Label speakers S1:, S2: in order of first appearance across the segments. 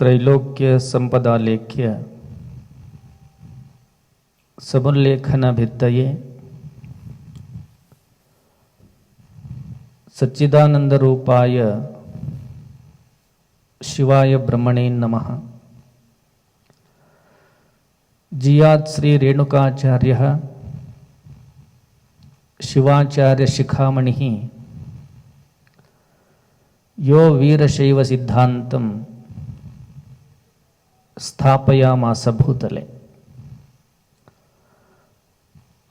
S1: ತ್ರೈಲೋಕ್ಯ ಸಂಪದಾಲೇಖ್ಯ ಸಮುಲ್ಲೇಖನ ಭಿತ್ತಯೇ ಸಚ್ಚಿದಾನಂದ ರೂಪಾಯ ಶಿವಾಯ ಬ್ರಹ್ಮಣೇ ನಮಃ. ಜಿಯಾತ್ ಶ್ರೀ ರೇಣುಕಾಚಾರ್ಯ ಶಿವಾಚಾರ್ಯ ಶಿಖಾಮಣಿ ಯೋ ವೀರಶೈವ ಸಿದ್ಧಾಂತಂ ಸ್ಥಾಪಯಾಮಾಸ ಭೂತಲೆ.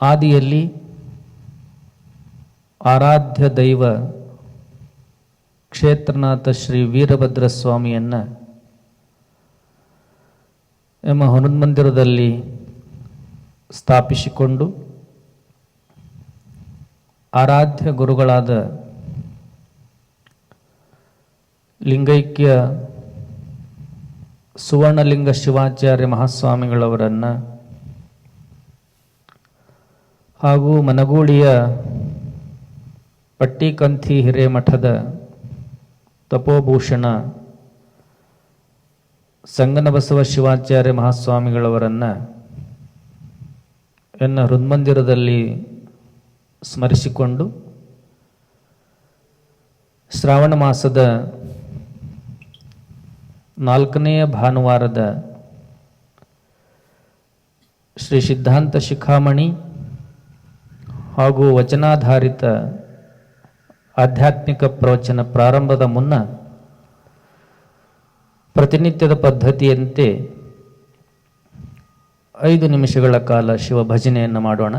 S1: ಆದಿಯಲ್ಲಿ ಆರಾಧ್ಯ ದೈವ ಕ್ಷೇತ್ರನಾಥ ಶ್ರೀ ವೀರಭದ್ರ ಸ್ವಾಮಿಯನ್ನು ಎಂಬ ಹನುಮಂದಿರದಲ್ಲಿ ಸ್ಥಾಪಿಸಿಕೊಂಡು ಆರಾಧ್ಯ ಗುರುಗಳಾದ ಲಿಂಗೈಕ್ಯ ಸುವರ್ಣಲಿಂಗ ಶಿವಾಚಾರ್ಯ ಮಹಾಸ್ವಾಮಿಗಳವರನ್ನು ಹಾಗೂ ಮನಗೂಳಿಯ ಪಟ್ಟಿಕಂಥಿ ಹಿರೇಮಠದ ತಪೋಭೂಷಣ ಸಂಗನಬಸವ ಶಿವಾಚಾರ್ಯ ಮಹಾಸ್ವಾಮಿಗಳವರನ್ನು ಎನ್ನ ಹೃನ್ಮಂದಿರದಲ್ಲಿ ಸ್ಮರಿಸಿಕೊಂಡು ಶ್ರಾವಣ ಮಾಸದ 4ನೆಯ ಭಾನುವಾರದ ಶ್ರೀ ಸಿದ್ಧಾಂತ ಶಿಖಾಮಣಿ ಹಾಗೂ ವಚನಾಧಾರಿತ ಆಧ್ಯಾತ್ಮಿಕ ಪ್ರವಚನ ಪ್ರಾರಂಭದ ಮುನ್ನ ಪ್ರತಿನಿತ್ಯದ ಪದ್ಧತಿಯಂತೆ 5 ನಿಮಿಷಗಳ ಕಾಲ ಶಿವ ಭಜನೆಯನ್ನು ಮಾಡೋಣ.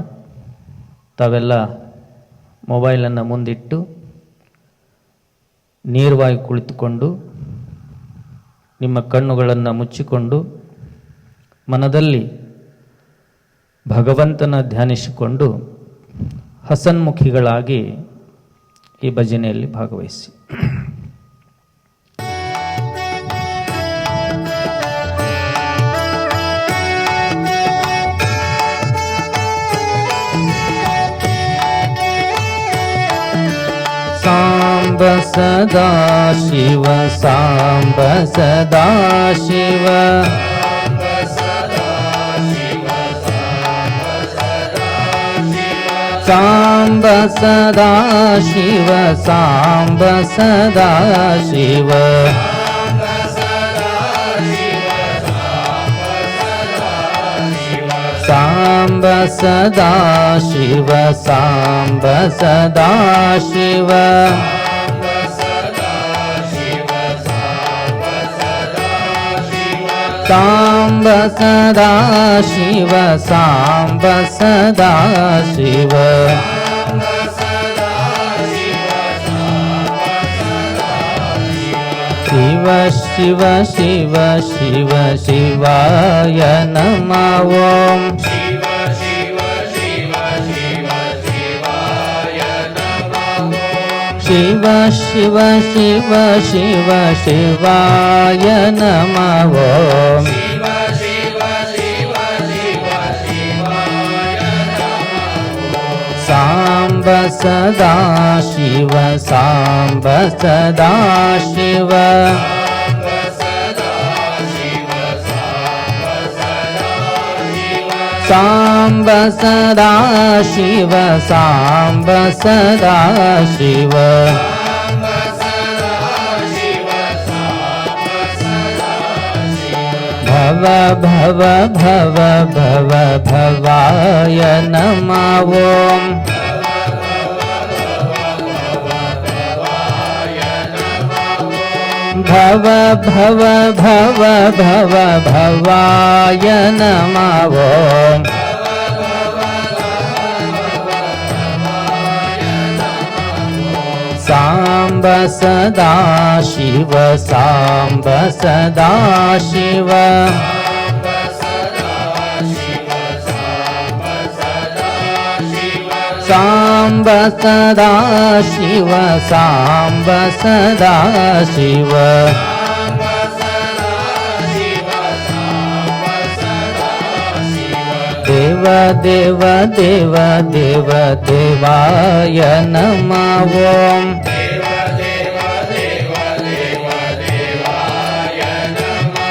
S1: ತಾವೆಲ್ಲ ಮೊಬೈಲನ್ನು ಮುಂದಿಟ್ಟು ನೇರವಾಗಿ ಕುಳಿತುಕೊಂಡು ನಿಮ್ಮ ಕಣ್ಣುಗಳನ್ನು ಮುಚ್ಚಿಕೊಂಡು ಮನದಲ್ಲಿ ಭಗವಂತನ ಧ್ಯಾನಿಸಿಕೊಂಡು ಹಸನ್ಮುಖಿಗಳಾಗಿ ಈ ಭಜನೆಯಲ್ಲಿ ಭಾಗವಹಿಸಿ. ಸಾಂಬ ಸದಾ ಶಿವ ಸಾಂಬ ಸದಾ ಶಿವ ಸಾಂಬ ಸದಾ ಶಿವ ಸಾಂಬ ಸದಾ ಶಿವ ಸಾಂಬ ಸದಾ ಶಿವ ಸಾಂಬ ಸದಾ ಶಿವ ಸಾಂಬ ಸದಾ ಶಿವ ಸಾಂಬ ಸದಾ ಶಿವ ಶಿವ ಶಿವ ಶಿವ ಶಿವ ಶಿವಾಯ ನಮಃ ಓಂ. ಶಿವ ಶಿವ ಶಿವ ಶಿವ ಶಿವಾಯ ನಮಃ ಶಿವ ಶಿವ ಶಿವ ಶಿವ ಶಿವಾಯ ನಮಃ ಓಂ. ಶಿವ ಶಿವ ಶಿವ ಶಿವ ಶಿವಾಯ ನಮಃ ಸಾಂಬ ಸದಾ ಶಿವ ಸಾಂಬ ಸದಾ ಶಿವ ಸಾಂಬ ಸದಾ ಶಿವ ಸಾಂಬ ಸದಾ ಶಿವ ಭವ ಭವ ಭವ ಭವ ಭವಾಯ ನಮಃ ಓಂ. ಭವ ಭವ ಭವ ಭವ ಭವಾಯ ನಮಃ ಓಂ. ಸಾಂಬ ಸದಾ ಶಿವ ಸಾಂಬ ಸದಾ ಶಿವ ಸಾಂಬ ಸದಾ ಶಿವ ಸಾಂಬ ಸದಾ ಶಿವ ದೇವ ದೇವ ದೇವ ದೇವ ದೇವಾಯ ನಮಃ ಓಂ. ದೇವ ದೇವ ದೇವ ದೇವ ದೇವಾಯ ನಮಃ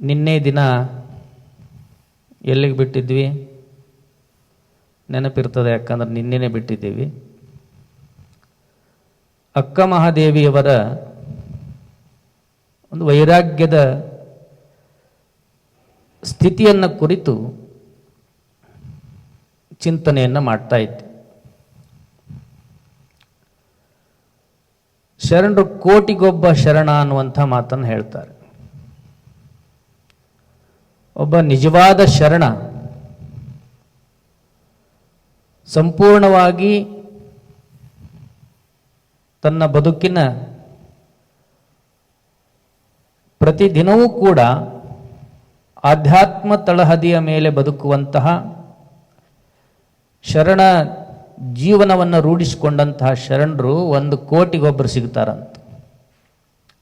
S1: ನಿನ್ನೆ ದಿನ ಎಲ್ಲಿಗೆ ಬಿಟ್ಟಿದ್ವಿ ನೆನಪಿರ್ತದೆ, ಯಾಕಂದ್ರೆ ನಿನ್ನೆನೇ ಬಿಟ್ಟಿದ್ದೀವಿ. ಅಕ್ಕ ಮಹಾದೇವಿಯವರ ಒಂದು ವೈರಾಗ್ಯದ ಸ್ಥಿತಿಯನ್ನು ಕುರಿತು ಚಿಂತನೆಯನ್ನು ಮಾಡ್ತಾ ಇದ್ದೆ. ಶರಣರು ಕೋಟಿಗೊಬ್ಬ ಶರಣ ಅನ್ನುವಂಥ ಮಾತನ್ನು ಹೇಳ್ತಾರೆ. ಒಬ್ಬ ನಿಜವಾದ ಶರಣ ಸಂಪೂರ್ಣವಾಗಿ ತನ್ನ ಬದುಕಿನ ಪ್ರತಿದಿನವೂ ಕೂಡ ಆಧ್ಯಾತ್ಮ ತಳಹದಿಯ ಮೇಲೆ ಬದುಕುವಂತಹ ಶರಣ ಜೀವನವನ್ನು ರೂಢಿಸಿಕೊಂಡಂತಹ ಶರಣರು 1 ಕೋಟಿಗೊಬ್ಬರು ಸಿಗ್ತಾರಂತ.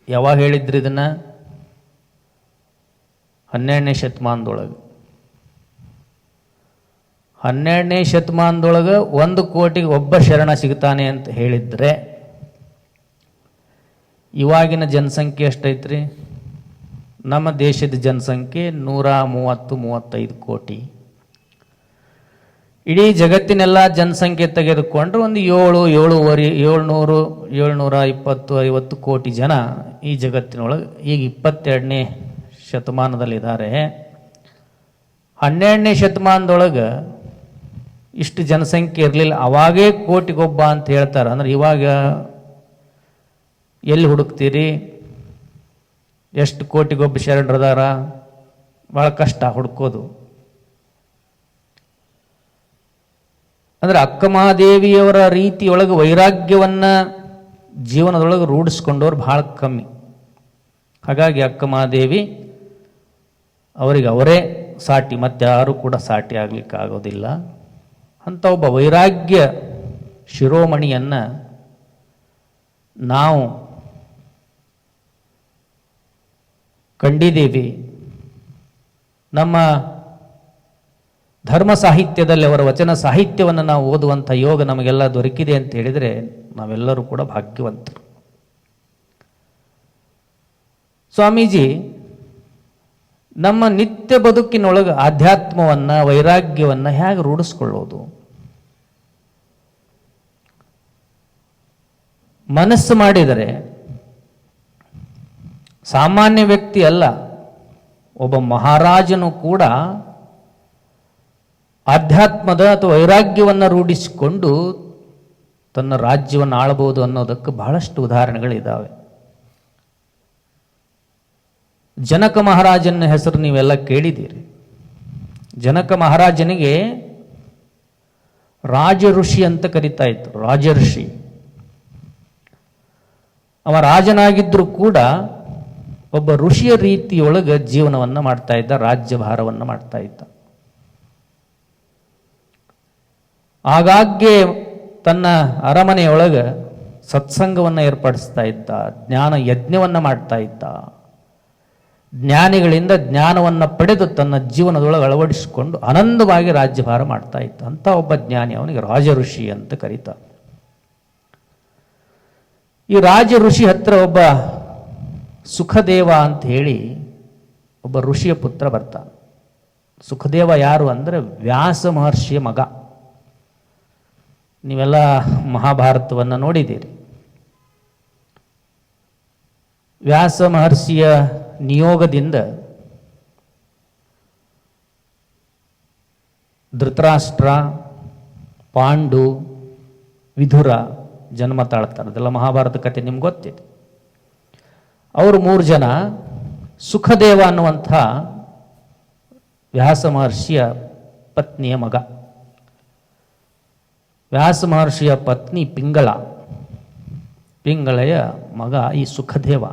S1: ಯಾವಾಗ ಹೇಳಿದ್ರಿ ಇದನ್ನ? 12ನೇ ಶತಮಾನದೊಳಗೆ. 12ನೇ ಶತಮಾನದೊಳಗೆ 1 ಕೋಟಿಗೆ ಒಬ್ಬ ಶರಣ ಸಿಗ್ತಾನೆ ಅಂತ ಹೇಳಿದ್ರೆ, ಇವಾಗಿನ ಜನಸಂಖ್ಯೆ ಎಷ್ಟೈತ್ರಿ? ನಮ್ಮ ದೇಶದ ಜನಸಂಖ್ಯೆ 130-135 ಕೋಟಿ. ಇಡೀ ಜಗತ್ತಿನೆಲ್ಲ ಜನಸಂಖ್ಯೆ ತೆಗೆದುಕೊಂಡ್ರೆ ಒಂದು 720-50 ಕೋಟಿ ಜನ ಈ ಜಗತ್ತಿನೊಳಗೆ ಈಗ 22ನೇ ಶತಮಾನದಲ್ಲಿದ್ದಾರೆ. 12ನೇ ಶತಮಾನದೊಳಗೆ ಇಷ್ಟು ಜನಸಂಖ್ಯೆ ಇರಲಿಲ್ಲ. ಅವಾಗೇ ಕೋಟಿಗೊಬ್ಬ ಅಂತ ಹೇಳ್ತಾರೆ. ಅಂದ್ರೆ ಇವಾಗ ಎಲ್ಲಿ ಹುಡುಕ್ತೀರಿ? ಎಷ್ಟು ಕೋಟಿಗೊಬ್ಬ ಶರಣರದಾರ? ಭಾಳ ಕಷ್ಟ ಹುಡುಕೋದು. ಅಂದ್ರೆ ಅಕ್ಕ ಮಹಾದೇವಿಯವರ ರೀತಿಯೊಳಗೆ ವೈರಾಗ್ಯವನ್ನು ಜೀವನದೊಳಗೆ ರೂಢಿಸ್ಕೊಂಡವ್ರು ಭಾಳ ಕಮ್ಮಿ. ಹಾಗಾಗಿ ಅಕ್ಕ ಮಹಾದೇವಿ ಅವರಿಗೆ ಅವರೇ ಸಾಟಿ, ಮತ್ತೆ ಯಾರು ಕೂಡ ಸಾಟಿ ಆಗ್ಲಿಕ್ಕೆ ಆಗೋದಿಲ್ಲ. ಅಂತ ಒಬ್ಬ ವೈರಾಗ್ಯ ಶಿರೋಮಣಿಯನ್ನು ನಾವು ಕಂಡಿದ್ದೀವಿ. ನಮ್ಮ ಧರ್ಮ ಸಾಹಿತ್ಯದಲ್ಲಿ ಅವರ ವಚನ ಸಾಹಿತ್ಯವನ್ನು ನಾವು ಓದುವಂಥ ಯೋಗ ನಮಗೆಲ್ಲ ದೊರಕಿದೆ ಅಂತ ಹೇಳಿದರೆ ನಾವೆಲ್ಲರೂ ಕೂಡ ಭಾಗ್ಯವಂತರು. ಸ್ವಾಮೀಜಿ ನಮ್ಮ ನಿತ್ಯ ಬದುಕಿನೊಳಗೆ ಆಧ್ಯಾತ್ಮವನ್ನು, ವೈರಾಗ್ಯವನ್ನು ಹೇಗೆ ರೂಢಿಸ್ಕೊಳ್ಳೋದು? ಮನಸ್ಸು ಮಾಡಿದರೆ ಸಾಮಾನ್ಯ ವ್ಯಕ್ತಿ ಅಲ್ಲ, ಒಬ್ಬ ಮಹಾರಾಜನು ಕೂಡ ಆಧ್ಯಾತ್ಮದ ಅಥವಾ ವೈರಾಗ್ಯವನ್ನು ರೂಢಿಸಿಕೊಂಡು ತನ್ನ ರಾಜ್ಯವನ್ನು ಆಳಬಹುದು ಅನ್ನೋದಕ್ಕೆ ಬಹಳಷ್ಟು ಉದಾಹರಣೆಗಳಿದ್ದಾವೆ. ಜನಕ ಮಹಾರಾಜನ ಹೆಸರು ನೀವೆಲ್ಲ ಕೇಳಿದ್ದೀರಿ. ಜನಕ ಮಹಾರಾಜನಿಗೆ ರಾಜ ಋಷಿ ಅಂತ ಕರೀತಾ ಇತ್ತು. ರಾಜಋಷಿ. ಅವ ರಾಜನಾಗಿದ್ದರೂ ಕೂಡ ಒಬ್ಬ ಋಷಿಯ ರೀತಿಯೊಳಗೆ ಜೀವನವನ್ನು ಮಾಡ್ತಾ ಇದ್ದ, ರಾಜ್ಯಭಾರವನ್ನು ಮಾಡ್ತಾ ಇದ್ದ. ಆಗಾಗ್ಗೆ ತನ್ನ ಅರಮನೆಯೊಳಗೆ ಸತ್ಸಂಗವನ್ನು ಏರ್ಪಡಿಸ್ತಾ ಇದ್ದ, ಜ್ಞಾನ ಯಜ್ಞವನ್ನು ಮಾಡ್ತಾ ಇದ್ದ. ಜ್ಞಾನಿಗಳಿಂದ ಜ್ಞಾನವನ್ನು ಪಡೆದು ತನ್ನ ಜೀವನದೊಳಗೆ ಅಳವಡಿಸಿಕೊಂಡು ಆನಂದವಾಗಿ ರಾಜ್ಯಭಾರ ಮಾಡ್ತಾ ಇದ್ದ. ಅಂತ ಒಬ್ಬ ಜ್ಞಾನಿ, ಅವನಿಗೆ ರಾಜ ಋಷಿ ಅಂತ ಕರೀತಾರೆ. ಈ ರಾಜ ಋಷಿ ಹತ್ರ ಒಬ್ಬ ಸುಖದೇವ ಅಂತ ಹೇಳಿ ಒಬ್ಬ ಋಷಿಯ ಪುತ್ರ ಬರ್ತಾನೆ. ಸುಖದೇವ ಯಾರು ಅಂದರೆ ವ್ಯಾಸ ಮಹರ್ಷಿಯ ಮಗ. ನೀವೆಲ್ಲ ಮಹಾಭಾರತವನ್ನು ನೋಡಿದ್ದೀರಿ. ವ್ಯಾಸ ಮಹರ್ಷಿಯ ನಿಯೋಗದಿಂದ ಧೃತರಾಷ್ಟ್ರ, ಪಾಂಡು, ವಿದುರ ಜನ್ಮ ತಾಳ್ತಾರೆ. ಅದೆಲ್ಲ ಮಹಾಭಾರತ ಕಥೆ ನಿಮ್ಗೆ ಗೊತ್ತಿದೆ. ಅವರು 3 ಜನ ಸುಖದೇವ ಅನ್ನುವಂಥ ವ್ಯಾಸ ಮಹರ್ಷಿಯ ಪತ್ನಿಯ ಮಗ. ವ್ಯಾಸ ಮಹರ್ಷಿಯ ಪತ್ನಿ ಪಿಂಗಳ, ಪಿಂಗಳೆಯ ಮಗ ಈ ಸುಖದೇವ.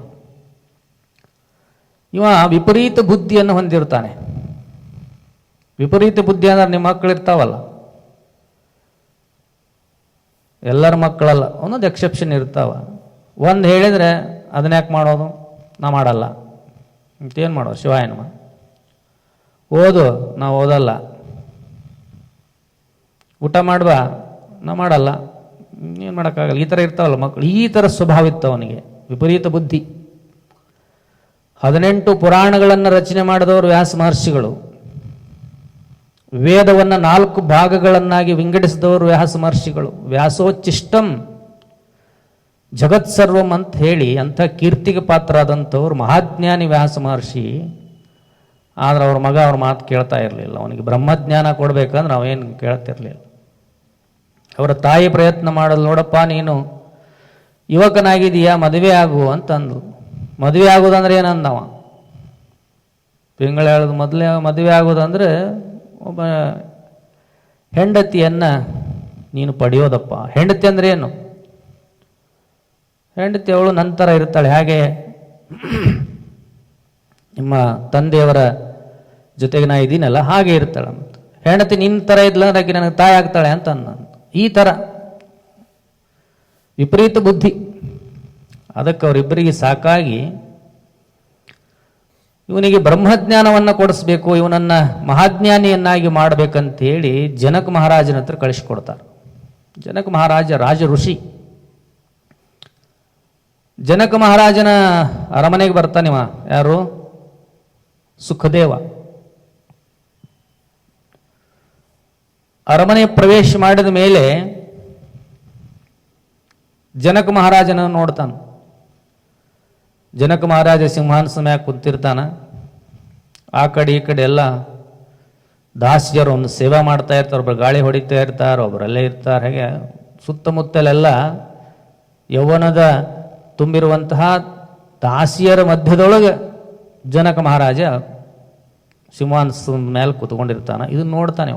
S1: ಇವ ವಿಪರೀತ ಬುದ್ಧಿಯನ್ನು ಹೊಂದಿರ್ತಾನೆ. ವಿಪರೀತ ಬುದ್ಧಿ ಅಂದ್ರೆ ನಿಮ್ಮ ಮಕ್ಕಳಿರ್ತಾವಲ್ಲ, ಎಲ್ಲರ ಮಕ್ಕಳಲ್ಲ, ಒಂದೊಂದು ಎಕ್ಸೆಪ್ಷನ್ ಇರ್ತಾವ. ಒಂದು ಹೇಳಿದರೆ ಅದನ್ನ ಯಾಕೆ ಮಾಡೋದು, ನಾ ಮಾಡಲ್ಲ ಅಂತೇನು ಮಾಡೋದು, ಶಿವಾಯನಮ ಓದು, ನಾವು ಓದಲ್ಲ. ಊಟ ಮಾಡುವ, ನಾ ಮಾಡಲ್ಲ, ಏನು ಮಾಡೋಕ್ಕಾಗಲ್ಲ. ಈ ಥರ ಇರ್ತಾವಲ್ಲ ಮಕ್ಕಳು, ಈ ಥರ ಸ್ವಭಾವ ಇತ್ತು ಅವನಿಗೆ, ವಿಪರೀತ ಬುದ್ಧಿ. 18 ಪುರಾಣಗಳನ್ನು ರಚನೆ ಮಾಡಿದವರು ವ್ಯಾಸ ಮಹರ್ಷಿಗಳು. ವೇದವನ್ನು 4 ಭಾಗಗಳನ್ನಾಗಿ ವಿಂಗಡಿಸಿದವರು ವ್ಯಾಸ ಮಹರ್ಷಿಗಳು. ವ್ಯಾಸೋಚ್ಚಿಷ್ಟಂ ಜಗತ್ಸರ್ವಂ ಅಂತ ಹೇಳಿ ಅಂಥ ಕೀರ್ತಿಗೆ ಪಾತ್ರರಾದಂಥವ್ರು ಮಹಾಜ್ಞಾನಿ ವ್ಯಾಸ ಮಹರ್ಷಿ. ಆದರೆ ಅವ್ರ ಮಗ ಅವ್ರ ಮಾತು ಕೇಳ್ತಾ ಇರಲಿಲ್ಲ. ಅವನಿಗೆ ಬ್ರಹ್ಮಜ್ಞಾನ ಕೊಡಬೇಕಂದ್ರೆ ಅವೇನು ಕೇಳ್ತಿರ್ಲಿಲ್ಲ. ಅವರ ತಾಯಿ ಪ್ರಯತ್ನ ಮಾಡೋದು, ನೋಡಪ್ಪ ನೀನು ಯುವಕನಾಗಿದೀಯಾ, ಮದುವೆ ಆಗು ಅಂತಂದು. ಮದುವೆ ಆಗೋದಂದ್ರೆ ಏನಂದವ? ಪಿಂಗಳ ಹೇಳೋದು, ಮೊದಲೇ ಮದುವೆ ಆಗೋದಂದ್ರೆ ಒಬ್ಬ ಹೆಂಡತಿಯನ್ನು ನೀನು ಪಡೆಯೋದಪ್ಪ. ಹೆಂಡತಿ ಅಂದ್ರೆ ಏನು? ಹೆಂಡತಿ ಅವಳು ನಂತರ ಇರ್ತಾಳೆ. ಹಾಗೆ ನಿಮ್ಮ ತಂದೆಯವರ ಜೊತೆಗೆ ನಾ ಇದ್ದೀನಲ್ಲ ಹಾಗೆ ಇರ್ತಾಳೆ ಅಂತ. ಹೆಂಡತಿ ನಿನ್ನ ಥರ ಇದ್ಲಂದ್ರೆ ಆಕೆ ನನಗೆ ತಾಯಿ ಆಗ್ತಾಳೆ ಅಂತ ಈ ಥರ ವಿಪರೀತ ಬುದ್ಧಿ. ಅದಕ್ಕೆ ಅವರಿಬ್ಬರಿಗೆ ಸಾಕಾಗಿ ಇವನಿಗೆ ಬ್ರಹ್ಮಜ್ಞಾನವನ್ನು ಕೊಡಿಸ್ಬೇಕು, ಇವನನ್ನು ಮಹಾಜ್ಞಾನಿಯನ್ನಾಗಿ ಮಾಡಬೇಕಂತೇಳಿ ಜನಕ ಮಹಾರಾಜನ ಹತ್ರ ಕಳಿಸ್ಕೊಡ್ತಾರೆ. ಜನಕ ಮಹಾರಾಜ ರಾಜ ಋಷಿ. ಜನಕ ಮಹಾರಾಜನ ಅರಮನೆಗೆ ಬರ್ತಾನಿವ. ಯಾರು? ಸುಖದೇವ. ಅರಮನೆ ಪ್ರವೇಶ ಮಾಡಿದ ಮೇಲೆ ಜನಕ ಮಹಾರಾಜನ ನೋಡ್ತಾನೆ. ಜನಕ ಮಹಾರಾಜ ಸಿಂಹಾಸನ ಮ್ಯಾಗ ಕುಂತಿರ್ತಾನ. ಆ ಕಡೆ ಈ ಕಡೆ ಎಲ್ಲ ದಾಸಿಯರು ಒಂದು ಸೇವಾ ಮಾಡ್ತಾ ಇರ್ತಾರೆ. ಒಬ್ಬರು ಗಾಳಿ ಹೊಡಿತಾ ಇರ್ತಾರೆ, ಒಬ್ಬರಲ್ಲೇ ಇರ್ತಾರೆ. ಹಾಗೆ ಸುತ್ತಮುತ್ತಲೆಲ್ಲ ಯೌವನದ ತುಂಬಿರುವಂತಹ ದಾಸಿಯರ ಮಧ್ಯದೊಳಗೆ ಜನಕ ಮಹಾರಾಜ ಸಿಂಹಾಸನದ ಮೇಲೆ ಕೂತ್ಕೊಂಡಿರ್ತಾನ. ಇದನ್ನ ನೋಡ್ತಾನೆ.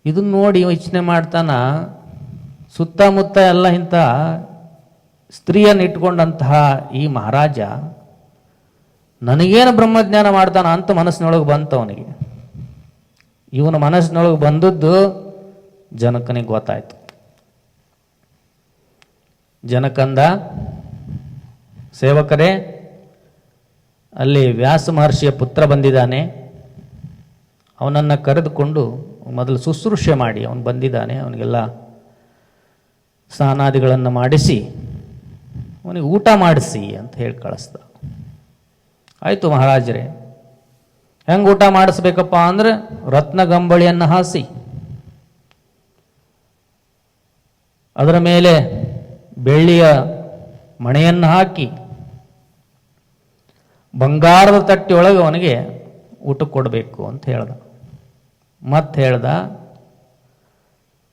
S1: ಇದನ್ನ ನೋಡಿ ಯೋಚನೆ ಮಾಡ್ತಾನ, ಸುತ್ತಮುತ್ತ ಎಲ್ಲ ಇಂಥ ಸ್ತ್ರೀಯನ್ನು ಇಟ್ಕೊಂಡಂತಹ ಈ ಮಹಾರಾಜ ನನಗೇನು ಬ್ರಹ್ಮಜ್ಞಾನ ಮಾಡ್ತಾನ ಅಂತ ಮನಸ್ಸಿನೊಳಗೆ ಬಂತು ಅವನಿಗೆ. ಇವನ ಮನಸ್ಸಿನೊಳಗೆ ಬಂದದ್ದು ಜನಕನಿಗೆ ಗೊತ್ತಾಯ್ತು. ಜನಕಂದ, ಸೇವಕರೇ, ಅಲ್ಲಿ ವ್ಯಾಸ ಮಹರ್ಷಿಯ ಪುತ್ರ ಬಂದಿದ್ದಾನೆ, ಅವನನ್ನು ಕರೆದುಕೊಂಡು ಮೊದಲು ಶುಶ್ರೂಷೆ ಮಾಡಿ, ಅವನು ಬಂದಿದ್ದಾನೆ, ಅವನಿಗೆಲ್ಲ ಸ್ನಾನಾದಿಗಳನ್ನು ಮಾಡಿಸಿ ಅವನಿಗೆ ಊಟ ಮಾಡಿಸಿ ಅಂತ ಹೇಳಿ ಕಳಿಸ್ದ. ಆಯಿತು ಮಹಾರಾಜರೇ. ಹೆಂಗೆ ಊಟ ಮಾಡಿಸ್ಬೇಕಪ್ಪ ಅಂದ್ರೆ ರತ್ನಗಂಬಳಿಯನ್ನು ಹಾಸಿ ಅದರ ಮೇಲೆ ಬೆಳ್ಳಿಯ ಮಣೆಯನ್ನು ಹಾಕಿ ಬಂಗಾರದ ತಟ್ಟಿಯೊಳಗೆ ಅವನಿಗೆ ಊಟಕ್ಕೆ ಕೊಡಬೇಕು ಅಂತ ಹೇಳ್ದ. ಮತ್ತೆ ಹೇಳ್ದ,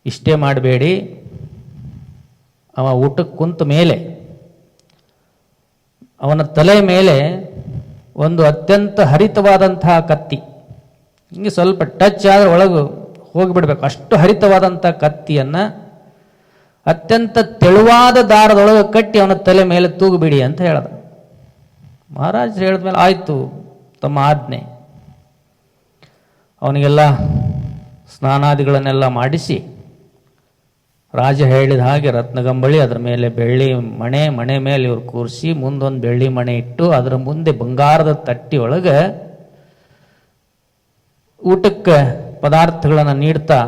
S1: ಇಷ್ಟೇ ಮಾಡಬೇಡಿ, ಅವ ಊಟಕ್ಕೆ ಕುಂತ ಮೇಲೆ ಅವನ ತಲೆ ಮೇಲೆ ಒಂದು ಅತ್ಯಂತ ಹರಿತವಾದಂತಹ ಕತ್ತಿ, ಹಿಂಗೆ ಸ್ವಲ್ಪ ಟಚ್ ಆದ್ರೆ ಒಳಗೆ ಹೋಗಿಬಿಡ್ಬೇಕು, ಅಷ್ಟು ಹರಿತವಾದಂಥ ಕತ್ತಿಯನ್ನು ಅತ್ಯಂತ ತೆಳುವಾದ ದಾರದೊಳಗೆ ಕಟ್ಟಿ ಅವನ ತಲೆ ಮೇಲೆ ತೂಗುಬಿಡಿ ಅಂತ ಹೇಳ್ದ. ಮಹಾರಾಜರು ಹೇಳಿದ್ಮೇಲೆ ಆಯಿತು ತಮ್ಮ ಆಜ್ಞೆ. ಅವನಿಗೆಲ್ಲ ಸ್ನಾನಾದಿಗಳನ್ನೆಲ್ಲ ಮಾಡಿಸಿ ರಾಜ ಹೇಳಿದ ಹಾಗೆ ರತ್ನಗಂಬಳಿ, ಅದರ ಮೇಲೆ ಬೆಳ್ಳಿ ಮಣೆ ಮೇಲೆ ಇವ್ರು ಕೂರಿಸಿ ಮುಂದೊಂದು ಬೆಳ್ಳಿ ಮಣೆ ಇಟ್ಟು ಅದರ ಮುಂದೆ ಬಂಗಾರದ ತಟ್ಟಿಯೊಳಗೆ ಊಟಕ್ಕೆ ಪದಾರ್ಥಗಳನ್ನು ನೀಡ್ತಾ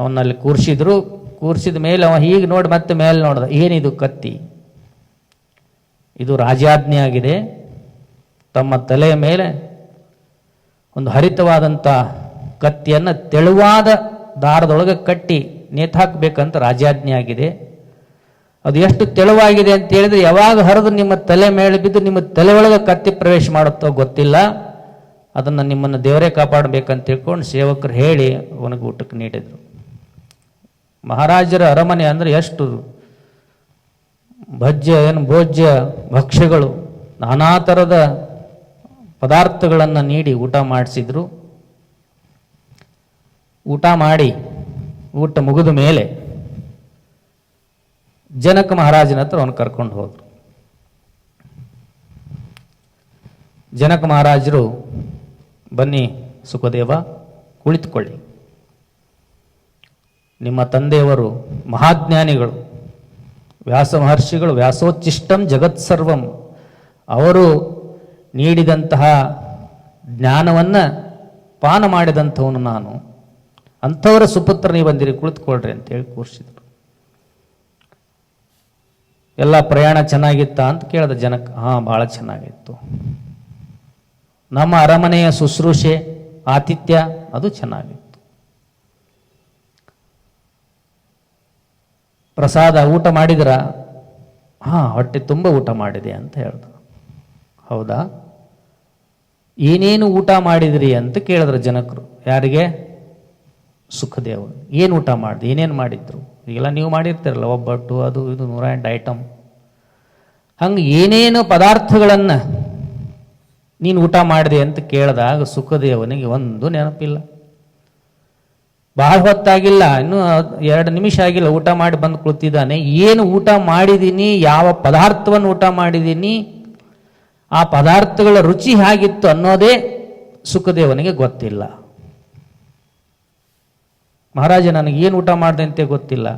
S1: ಅವನಲ್ಲಿ ಕೂರಿಸಿದ್ರು. ಕೂರಿಸಿದ ಮೇಲೆ ಅವ ಹೀಗೆ ನೋಡಿ ಮತ್ತೆ ಮೇಲೆ ನೋಡ್ದ, ಏನಿದು ಕತ್ತಿ? ಇದು ರಾಜಾಜ್ಞೆ ಆಗಿದೆ. ತಮ್ಮ ತಲೆಯ ಮೇಲೆ ಒಂದು ಹರಿತವಾದಂಥ ಕತ್ತಿಯನ್ನು ತೆಳುವಾದ ದಾರದೊಳಗೆ ಕಟ್ಟಿ ನೇತಾಕಬೇಕಂತ ರಾಜಾಜ್ಞೆ ಆಗಿದೆ. ಅದು ಎಷ್ಟು ತೆಳುವಾಗಿದೆ ಅಂತ ಹೇಳಿದ್ರೆ ಯಾವಾಗ ಹರಿದು ನಿಮ್ಮ ತಲೆ ಮೇಲೆ ಬಿದ್ದು ನಿಮ್ಮ ತಲೆ ಒಳಗೆ ಕತ್ತಿ ಪ್ರವೇಶ ಮಾಡುತ್ತೋ ಗೊತ್ತಿಲ್ಲ, ಅದನ್ನು ನಿಮ್ಮನ್ನು ದೇವರೇ ಕಾಪಾಡಬೇಕಂತ ತಿಳ್ಕೊಂಡು ಸೇವಕರು ಹೇಳಿ ಅವನಿಗೆ ಊಟಕ್ಕೆ ನೀಡಿದರು. ಮಹಾರಾಜರ ಅರಮನೆ ಅಂದರೆ ಎಷ್ಟು ಭೋಜ್ಯ ಭಕ್ಷ್ಯಗಳು, ನಾನಾ ಥರದ ಪದಾರ್ಥಗಳನ್ನು ನೀಡಿ ಊಟ ಮಾಡಿಸಿದ್ರು. ಊಟ ಮಾಡಿ ಊಟ ಮುಗಿದ ಮೇಲೆ ಜನಕ ಮಹಾರಾಜನ ಹತ್ರ ಅವನು ಕರ್ಕೊಂಡು ಹೋದ್ರು. ಜನಕ ಮಹಾರಾಜರು, ಬನ್ನಿ ಸುಖದೇವ, ಕುಳಿತುಕೊಳ್ಳಿ. ನಿಮ್ಮ ತಂದೆಯವರು ಮಹಾಜ್ಞಾನಿಗಳು, ವ್ಯಾಸ ಮಹರ್ಷಿಗಳು, ವ್ಯಾಸೋಚ್ಚಿಷ್ಟಂ ಜಗತ್ಸರ್ವಂ, ಅವರು ನೀಡಿದಂತಹ ಜ್ಞಾನವನ್ನು ಪಾನ ಮಾಡಿದಂಥವನು ನಾನು, ಅಂಥವರ ಸುಪುತ್ರ ನೀವು ಬಂದಿರಿ, ಕುಳಿತುಕೊಳ್ರಿ ಅಂತೇಳಿ ಕೂರಿಸಿದರು. ಎಲ್ಲ ಪ್ರಯಾಣ ಚೆನ್ನಾಗಿತ್ತ ಅಂತ ಕೇಳಿದ ಜನಕ್ಕೆ. ಹಾಂ, ಭಾಳ ಚೆನ್ನಾಗಿತ್ತು. ನಮ್ಮ ಅರಮನೆಯ ಶುಶ್ರೂಷೆ ಆತಿಥ್ಯ ಅದು ಚೆನ್ನಾಗಿತ್ತು. ಪ್ರಸಾದ ಊಟ ಮಾಡಿದ್ರ? ಹಾಂ, ಹೊಟ್ಟೆ ತುಂಬ ಊಟ ಮಾಡಿದೆ ಅಂತ ಹೇಳ್ದ. ಹೌದಾ, ಏನೇನು ಊಟ ಮಾಡಿದ್ರಿ ಅಂತ ಕೇಳಿದ್ರು ಜನಕರು. ಯಾರಿಗೆ? ಸುಖದೇವ. ಏನು ಊಟ ಮಾಡಿದೆ, ಏನೇನು ಮಾಡಿದ್ರು? ಈಗೆಲ್ಲ ನೀವು ಮಾಡಿರ್ತೀರಲ್ಲ, ಒಬ್ಬಟ್ಟು ಅದು ಇದು 108 ಐಟಮ್. ಹಂಗೆ ಏನೇನು ಪದಾರ್ಥಗಳನ್ನು ನೀನು ಊಟ ಮಾಡಿದೆ ಅಂತ ಕೇಳಿದಾಗ ಸುಖದೇವನಿಗೆ ಒಂದು ನೆನಪಿಲ್ಲ. ಬಹಳ ಹೊತ್ತಾಗಿಲ್ಲ, ಇನ್ನೂ 2 ನಿಮಿಷ ಆಗಿಲ್ಲ, ಊಟ ಮಾಡಿ ಬಂದು ಕುಳಿತಿದ್ದಾನೆ. ಏನು ಊಟ ಮಾಡಿದ್ದೀನಿ, ಯಾವ ಪದಾರ್ಥವನ್ನು ಊಟ ಮಾಡಿದ್ದೀನಿ, ಆ ಪದಾರ್ಥಗಳ ರುಚಿ ಹೇಗಿತ್ತು ಅನ್ನೋದೇ ಸುಖದೇವನಿಗೆ ಗೊತ್ತಿಲ್ಲ. ಮಹಾರಾಜ, ನನಗೆ ಏನು ಊಟ ಮಾಡಿದೆ ಅಂತ ಗೊತ್ತಿಲ್ಲ,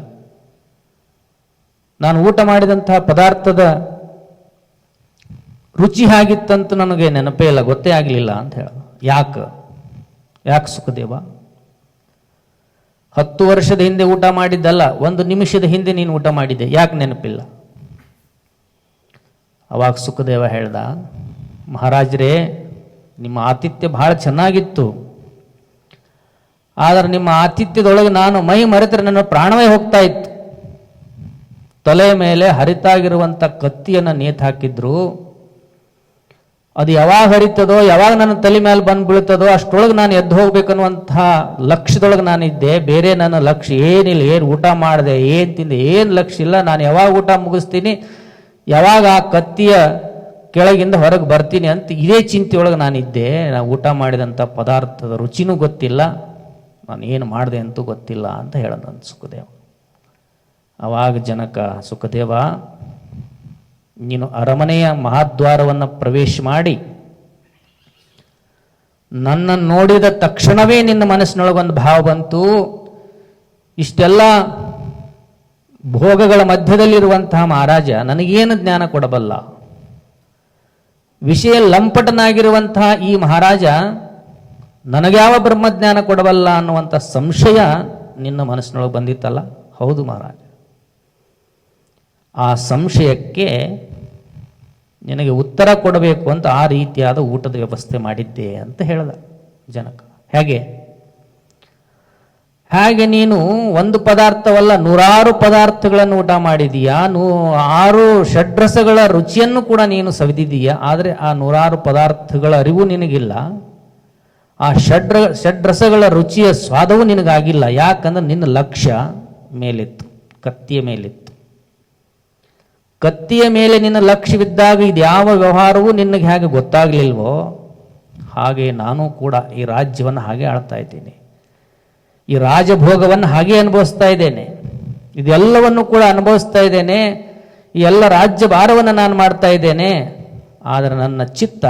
S1: ನಾನು ಊಟ ಮಾಡಿದಂತಹ ಪದಾರ್ಥದ ರುಚಿ ಹೇಗಿತ್ತಂತ ನನಗೆ ನೆನಪೇ ಇಲ್ಲ, ಗೊತ್ತೇ ಆಗಲಿಲ್ಲ ಅಂತ ಹೇಳ. ಯಾಕೆ ಸುಖದೇವ? 10 ವರ್ಷದ ಹಿಂದೆ ಊಟ ಮಾಡಿದ್ದಲ್ಲ, 1 ನಿಮಿಷದ ಹಿಂದೆ ನೀನು ಊಟ ಮಾಡಿದ್ದೆ, ಯಾಕೆ ನೆನಪಿಲ್ಲ? ಅವಾಗ ಸುಖದೇವ ಹೇಳ್ದ, ಮಹಾರಾಜರೇ, ನಿಮ್ಮ ಆತಿಥ್ಯ ಬಹಳ ಚೆನ್ನಾಗಿತ್ತು, ಆದರೆ ನಿಮ್ಮ ಆತಿಥ್ಯದೊಳಗೆ ನಾನು ಮೈ ಮರೆತರೆ ನನ್ನ ಪ್ರಾಣವೇ ಹೋಗ್ತಾ ಇತ್ತು. ತಲೆ ಮೇಲೆ ಹರಿತಾಗಿರುವಂಥ ಕತ್ತಿಯನ್ನು ನೇತು ಹಾಕಿದ್ರು, ಅದು ಯಾವಾಗ ಹರಿತದೋ, ಯಾವಾಗ ನನ್ನ ತಲೆ ಮೇಲೆ ಬಂದು ಬೀಳ್ತದೋ ಅಷ್ಟರೊಳಗೆ ನಾನು ಎದ್ದು ಹೋಗ್ಬೇಕನ್ನುವಂತಹ ಲಕ್ಷ್ಯದೊಳಗೆ ನಾನಿದ್ದೆ. ಬೇರೆ ನನ್ನ ಲಕ್ಷ್ಯ ಏನಿಲ್ಲ. ಏನು ಊಟ ಮಾಡಿದೆ, ಏನು ತಿಂದೆ, ಏನು ಲಕ್ಷ್ಯ ಇಲ್ಲ. ನಾನು ಯಾವಾಗ ಊಟ ಮುಗಿಸ್ತೀನಿ, ಯಾವಾಗ ಆ ಕತ್ತಿಯ ಕೆಳಗಿಂದ ಹೊರಗೆ ಬರ್ತೀನಿ ಅಂತ ಇದೇ ಚಿಂತೆಯೊಳಗೆ ನಾನಿದ್ದೆ. ನಾನು ಊಟ ಮಾಡಿದಂಥ ಪದಾರ್ಥದ ರುಚಿನೂ ಗೊತ್ತಿಲ್ಲ, ನಾನು ಏನು ಮಾಡಿದೆ ಅಂತೂ ಗೊತ್ತಿಲ್ಲ ಅಂತ ಹೇಳೋದಂತ ಸುಖದೇವ. ಆವಾಗ ಜನಕ, ಸುಖದೇವ, ನೀನು ಅರಮನೆಯ ಮಹಾದ್ವಾರವನ್ನು ಪ್ರವೇಶ ಮಾಡಿ ನನ್ನನ್ನು ನೋಡಿದ ತಕ್ಷಣವೇ ನಿನ್ನ ಮನಸ್ಸಿನೊಳಗೊಂದು ಭಾವ ಬಂತು, ಇಷ್ಟೆಲ್ಲ ಭೋಗಗಳ ಮಧ್ಯದಲ್ಲಿರುವಂತಹ ಮಹಾರಾಜ ನನಗೇನು ಜ್ಞಾನ ಕೊಡಬಲ್ಲ, ವಿಷಯ ಲಂಪಟನಾಗಿರುವಂತಹ ಈ ಮಹಾರಾಜ ನನಗ್ಯಾವ ಬ್ರಹ್ಮಜ್ಞಾನ ಕೊಡಬಲ್ಲ ಅನ್ನುವಂಥ ಸಂಶಯ ನಿನ್ನ ಮನಸ್ಸಿನೊಳಗೆ ಬಂದಿತ್ತಲ್ಲ? ಹೌದು ಮಹಾರಾಜ, ಆ ಸಂಶಯಕ್ಕೆ ನಿನಗೆ ಉತ್ತರ ಕೊಡಬೇಕು ಅಂತ ಆ ರೀತಿಯಾದ ಊಟದ ವ್ಯವಸ್ಥೆ ಮಾಡಿದ್ದೆ ಅಂತ ಹೇಳ್ದ ಜನಕ. ಹೇಗೆ ನೀನು ಒಂದು ಪದಾರ್ಥವಲ್ಲ 100 ಪದಾರ್ಥಗಳನ್ನು ಊಟ ಮಾಡಿದೀಯಾ, 6 ಷಡ್ರಸಗಳ ರುಚಿಯನ್ನು ಕೂಡ ನೀನು ಸವಿದಿದೀಯಾ, ಆದರೆ ಆ 100 ಪದಾರ್ಥಗಳ ಅರಿವು ನಿನಗಿಲ್ಲ, ಆ ಷಡ್ರಸಗಳ ರುಚಿಯ ಸ್ವಾದವೂ ನಿನಗಾಗಿಲ್ಲ. ಯಾಕಂದ್ರೆ ನಿನ್ನ ಲಕ್ಷ್ಯ ಮೇಲಿತ್ತು, ಕತ್ತಿಯ ಮೇಲಿತ್ತು. ಕತ್ತಿಯ ಮೇಲೆ ನಿನ್ನ ಲಕ್ಷ್ಯವಿದ್ದಾಗ ಇದು ಯಾವ ವ್ಯವಹಾರವೂ ನಿನಗೆ ಹೇಗೆ ಗೊತ್ತಾಗಲಿಲ್ವೋ ಹಾಗೆ ನಾನು ಕೂಡ ಈ ರಾಜ್ಯವನ್ನು ಹಾಗೆ ಆಳ್ತಾ ಇದ್ದೀನಿ, ಈ ರಾಜಭೋಗವನ್ನು ಹಾಗೆ ಅನುಭವಿಸ್ತಾ ಇದ್ದೇನೆ, ಇದೆಲ್ಲವನ್ನು ಕೂಡ ಅನುಭವಿಸ್ತಾ ಇದ್ದೇನೆ, ಈ ಎಲ್ಲ ರಾಜ್ಯ ಭಾರವನ್ನು ನಾನು ಮಾಡ್ತಾ ಇದ್ದೇನೆ. ಆದರೆ ನನ್ನ ಚಿತ್ತ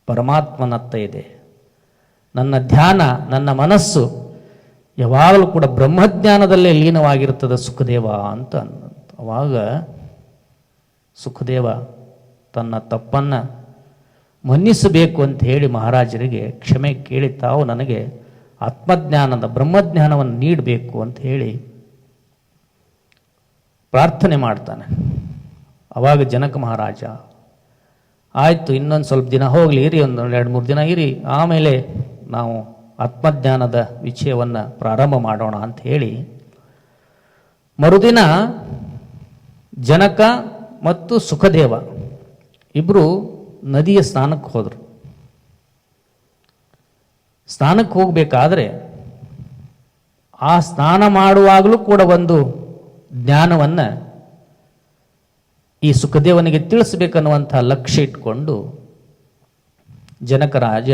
S1: ಪರಮಾತ್ಮನತ್ತ ಇದೆ, ನನ್ನ ಧ್ಯಾನ, ನನ್ನ ಮನಸ್ಸು ಯಾವಾಗಲೂ ಕೂಡ ಬ್ರಹ್ಮಜ್ಞಾನದಲ್ಲೇ ಲೀನವಾಗಿರ್ತದೆ ಸುಖದೇವ ಅಂತ ಅಂದ. ಅವಾಗ ಸುಖದೇವ ತನ್ನ ತಪ್ಪನ್ನು ಮನ್ನಿಸಬೇಕು ಅಂತ ಹೇಳಿ ಮಹಾರಾಜರಿಗೆ ಕ್ಷಮೆ ಕೇಳಿ ತಾವು ನನಗೆ ಆತ್ಮಜ್ಞಾನದ ಬ್ರಹ್ಮಜ್ಞಾನವನ್ನು ನೀಡಬೇಕು ಅಂತ ಹೇಳಿ ಪ್ರಾರ್ಥನೆ ಮಾಡ್ತಾನೆ. ಅವಾಗ ಜನಕ ಮಹಾರಾಜ, ಆಯಿತು, ಇನ್ನೊಂದು ಸ್ವಲ್ಪ ದಿನ ಹೋಗಲಿ, ಇರಿ, ಒಂದು 2-3 ದಿನ ಇರಿ, ಆಮೇಲೆ ನಾವು ಆತ್ಮಜ್ಞಾನದ ವಿಷಯವನ್ನು ಪ್ರಾರಂಭ ಮಾಡೋಣ ಅಂತ ಹೇಳಿ ಮರುದಿನ ಜನಕ ಮತ್ತು ಸುಖದೇವ ಇಬ್ಬರು ನದಿಯ ಸ್ನಾನಕ್ಕೆ ಹೋದರು. ಸ್ನಾನಕ್ಕೆ ಹೋಗಬೇಕಾದ್ರೆ ಆ ಸ್ನಾನ ಮಾಡುವಾಗಲೂ ಕೂಡ ಒಂದು ಜ್ಞಾನವನ್ನು ಈ ಸುಖದೇವನಿಗೆ ತಿಳಿಸ್ಬೇಕನ್ನುವಂಥ ಲಕ್ಷ್ಯ ಇಟ್ಕೊಂಡು ಜನಕ ರಾಜ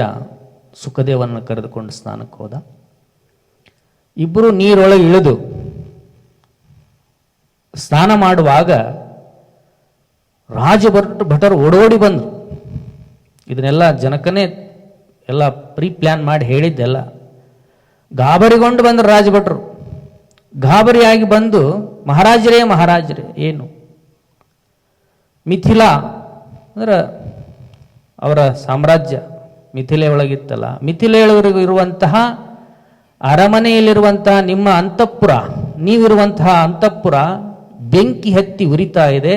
S1: ಸುಖದೇವನನ್ನು ಕರೆದುಕೊಂಡು ಸ್ನಾನಕ್ಕೆ ಹೋದ. ಇಬ್ಬರು ನೀರೊಳಗೆ ಇಳಿದು ಸ್ನಾನ ಮಾಡುವಾಗ ರಾಜಭಟರು ಓಡೋಡಿ ಬಂದರು. ಇದನ್ನೆಲ್ಲ ಜನಕನೇ ಎಲ್ಲ ಪ್ರೀ ಪ್ಲ್ಯಾನ್ ಮಾಡಿ ಹೇಳಿದ್ದೆಲ್ಲ. ಗಾಬರಿಗೊಂಡು ಬಂದರು ರಾಜಭಟರು. ಗಾಬರಿಯಾಗಿ ಬಂದು, ಮಹಾರಾಜರೇ ಏನು, ಮಿಥಿಲಾ ಅಂದ್ರೆ ಅವರ ಸಾಮ್ರಾಜ್ಯ ಮಿಥಿಲೆ ಒಳಗಿತ್ತಲ್ಲ, ಮಿಥಿಲೆಯೊಳಗೆ ಇರುವಂತಹ ಅರಮನೆಯಲ್ಲಿರುವಂತಹ ನಿಮ್ಮ ಅಂತಃಪುರ, ನೀವಿರುವಂತಹ ಅಂತಃಪುರ ಬೆಂಕಿ ಹತ್ತಿ ಉರಿತಾ ಇದೆ.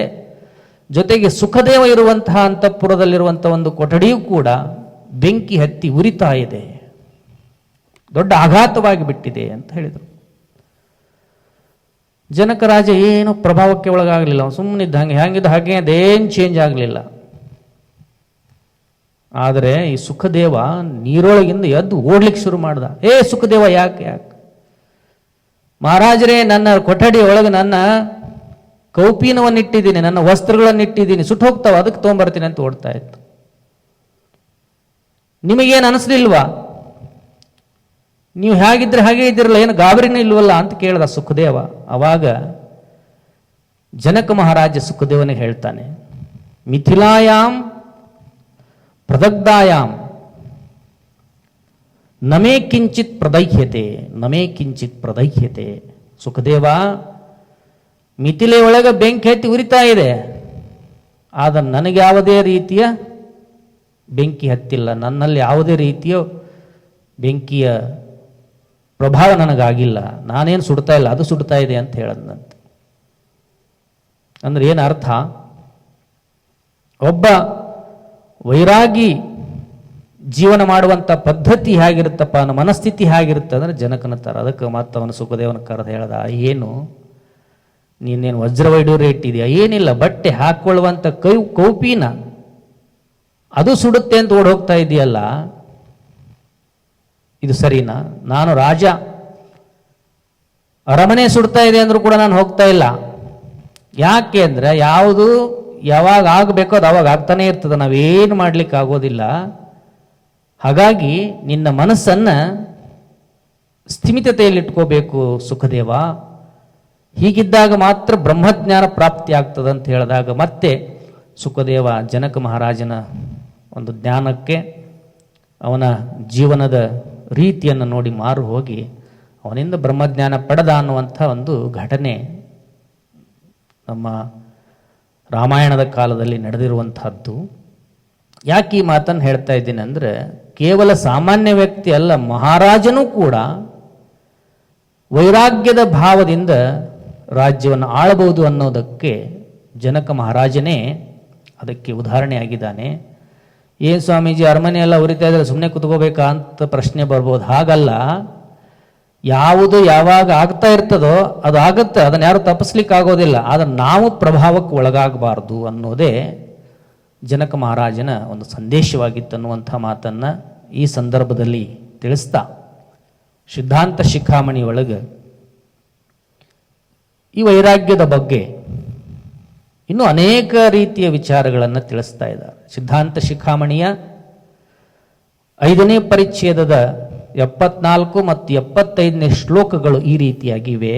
S1: ಜೊತೆಗೆ ಸುಖದೇವ ಇರುವಂತಹ ಅಂತಃಪುರದಲ್ಲಿರುವಂತಹ ಒಂದು ಕೊಠಡಿಯೂ ಕೂಡ ಬೆಂಕಿ ಹತ್ತಿ ಉರಿತಾ ಇದೆ, ದೊಡ್ಡ ಆಘಾತವಾಗಿ ಬಿಟ್ಟಿದೆ ಅಂತ ಹೇಳಿದರು. ಜನಕ ರಾಜ ಏನು ಪ್ರಭಾವಕ್ಕೆ ಒಳಗಾಗಲಿಲ್ಲ, ಸುಮ್ಮನಿದ್ದ ಹಂಗೆ ಹ್ಯಾಂಗಿದ್ದ ಹಾಗೆ ಅದೇನು ಚೇಂಜ್ ಆಗಲಿಲ್ಲ. ಆದರೆ ಈ ಸುಖದೇವ ನೀರೊಳಗಿಂದ ಎದ್ದು ಓಡ್ಲಿಕ್ಕೆ ಶುರು ಮಾಡ್ದ. ಸುಖದೇವ ಯಾಕೆ ಮಹಾರಾಜರೇ, ನನ್ನ ಕೊಠಡಿ ಒಳಗೆ ನನ್ನ ಕೌಪೀನವನ್ನಿಟ್ಟಿದ್ದೀನಿ, ನನ್ನ ವಸ್ತ್ರಗಳನ್ನಿಟ್ಟಿದ್ದೀನಿ, ಸುಟ್ಟು ಹೋಗ್ತಾವ, ಅದಕ್ಕೆ ತೊಗೊಂಬರ್ತೀನಿ ಅಂತ ಓಡ್ತಾ ಇತ್ತು. ನಿಮಗೇನು ಅನಿಸ್ಲಿಲ್ವಾ? ನೀವು ಹೇಗಿದ್ರೆ ಹಾಗೆ ಇದ್ದಿರಲ್ಲ, ಏನು ಗಾಬರಿನೇ ಇಲ್ವಲ್ಲ ಅಂತ ಕೇಳ್ದ ಸುಖದೇವ. ಅವಾಗ ಜನಕ ಮಹಾರಾಜ ಸುಖದೇವನಿಗೆ ಹೇಳ್ತಾನೆ, ಮಿಥಿಲಾಯಾಮ್ ಪ್ರದಗ್ಧಾಯಾಮ್ ನಮೇ ಕಿಂಚಿತ್ ಪ್ರದಹ್ಯತೆ, ನಮೇ ಕಿಂಚಿತ್ ಪ್ರದಹ್ಯತೆ. ಸುಖದೇವ, ಮಿಥಿಲೆ ಒಳಗೆ ಬೆಂಕಿ ಹತ್ತಿ ಉರಿತಾ ಇದೆ, ಆದರೆ ನನಗೆ ಯಾವುದೇ ರೀತಿಯ ಬೆಂಕಿ ಹತ್ತಿಲ್ಲ, ನನ್ನಲ್ಲಿ ಯಾವುದೇ ರೀತಿಯ ಬೆಂಕಿಯ ಪ್ರಭಾವ ನನಗಾಗಿಲ್ಲ, ನಾನೇನು ಸುಡ್ತಾ ಇಲ್ಲ, ಅದು ಸುಡ್ತಾ ಇದೆ ಅಂತ ಹೇಳದಂತೆ. ಅಂದ್ರೆ ಏನು ಅರ್ಥ? ಒಬ್ಬ ವೈರಾಗಿ ಜೀವನ ಮಾಡುವಂಥ ಪದ್ಧತಿ ಹೇಗಿರುತ್ತಪ್ಪ, ಅನ್ನೋ ಮನಸ್ಥಿತಿ ಹೇಗಿರುತ್ತೆ ಅಂದ್ರೆ ಜನಕನ ಥರ. ಅದಕ್ಕೆ ಮತ್ತವನು ಸುಖದೇವನ ಕರೆದು ಹೇಳ್ದ, ಏನು ನೀನೇನು ವಜ್ರವೈಡೂರ್ಯ ಇಟ್ಟಿದೆಯಾ? ಏನಿಲ್ಲ, ಬಟ್ಟೆ ಹಾಕೊಳ್ಳುವಂಥ ಕೌಪೀನ ಅದು ಸುಡುತ್ತೆ ಅಂತ ಓಡ್ ಹೋಗ್ತಾ ಇದೆಯಲ್ಲ, ಇದು ಸರಿನಾ? ನಾನು ರಾಜ, ಅರಮನೆ ಸುಡ್ತಾ ಇದೆ ಅಂದ್ರೂ ಕೂಡ ನಾನು ಹೋಗ್ತಾ ಇಲ್ಲ. ಯಾಕೆ ಅಂದ್ರೆ ಯಾವುದು ಯಾವಾಗ ಆಗಬೇಕೋ ಅದು ಅವಾಗ ಆಗ್ತಾನೆ ಇರ್ತದೆ, ನಾವೇನು ಮಾಡ್ಲಿಕ್ಕೆ ಆಗೋದಿಲ್ಲ. ಹಾಗಾಗಿ ನಿನ್ನ ಮನಸ್ಸನ್ನ ಸ್ಥಿಮಿತತೆಯಲ್ಲಿಟ್ಕೋಬೇಕು ಸುಖದೇವ. ಹೀಗಿದ್ದಾಗ ಮಾತ್ರ ಬ್ರಹ್ಮಜ್ಞಾನ ಪ್ರಾಪ್ತಿ ಆಗ್ತದೆ ಅಂತ ಹೇಳಿದಾಗ ಮತ್ತೆ ಸುಖದೇವ ಜನಕ ಮಹಾರಾಜನ ಒಂದು ಜ್ಞಾನಕ್ಕೆ, ಅವನ ಜೀವನದ ರೀತಿಯನ್ನು ನೋಡಿ ಮಾರು ಹೋಗಿ ಅವನಿಂದ ಬ್ರಹ್ಮಜ್ಞಾನ ಪಡೆದ ಅನ್ನುವಂಥ ಒಂದು ಘಟನೆ ನಮ್ಮ ರಾಮಾಯಣದ ಕಾಲದಲ್ಲಿ ನಡೆದಿರುವಂತಹದ್ದು. ಯಾಕೆ ಈ ಮಾತನ್ನು ಹೇಳ್ತಾ ಇದ್ದೀನಿ ಅಂದರೆ, ಕೇವಲ ಸಾಮಾನ್ಯ ವ್ಯಕ್ತಿ ಅಲ್ಲ, ಮಹಾರಾಜನೂ ಕೂಡ ವೈರಾಗ್ಯದ ಭಾವದಿಂದ ರಾಜ್ಯವನ್ನು ಆಳಬಹುದು ಅನ್ನೋದಕ್ಕೆ ಜನಕ ಮಹಾರಾಜನೇ ಅದಕ್ಕೆ ಉದಾಹರಣೆಯಾಗಿದ್ದಾನೆ. ಏನು ಸ್ವಾಮೀಜಿ, ಅರಮನೆ ಎಲ್ಲ ಉರಿತಾ ಇದ್ರೆ ಸುಮ್ಮನೆ ಕುತ್ಕೋಬೇಕಾ ಅಂತ ಪ್ರಶ್ನೆ ಬರ್ಬೋದು. ಹಾಗಲ್ಲ, ಯಾವುದು ಯಾವಾಗ ಆಗ್ತಾ ಇರ್ತದೋ ಅದು ಆಗುತ್ತೆ, ಅದನ್ನು ಯಾರು ತಪ್ಪಿಸ್ಲಿಕ್ಕೆ ಆಗೋದಿಲ್ಲ. ಆದರೆ ನಾವು ಪ್ರಭಾವಕ್ಕೆ ಒಳಗಾಗಬಾರ್ದು ಅನ್ನೋದೇ ಜನಕ ಮಹಾರಾಜನ ಒಂದು ಸಂದೇಶವಾಗಿತ್ತು ಅನ್ನುವಂಥ ಮಾತನ್ನು ಈ ಸಂದರ್ಭದಲ್ಲಿ ತಿಳಿಸ್ತಾ, ಸಿದ್ಧಾಂತ ಶಿಖಾಮಣಿ ಒಳಗೆ ಈ ವೈರಾಗ್ಯದ ಬಗ್ಗೆ ಇನ್ನೂ ಅನೇಕ ರೀತಿಯ ವಿಚಾರಗಳನ್ನು ತಿಳಿಸ್ತಾ ಇದ್ದಾರೆ. ಸಿದ್ಧಾಂತ ಶಿಖಾಮಣಿಯ 5ನೇ ಪರಿಚ್ಛೇದದ 74 ಮತ್ತು 75ನೇ ಶ್ಲೋಕಗಳು ಈ ರೀತಿಯಾಗಿವೆ.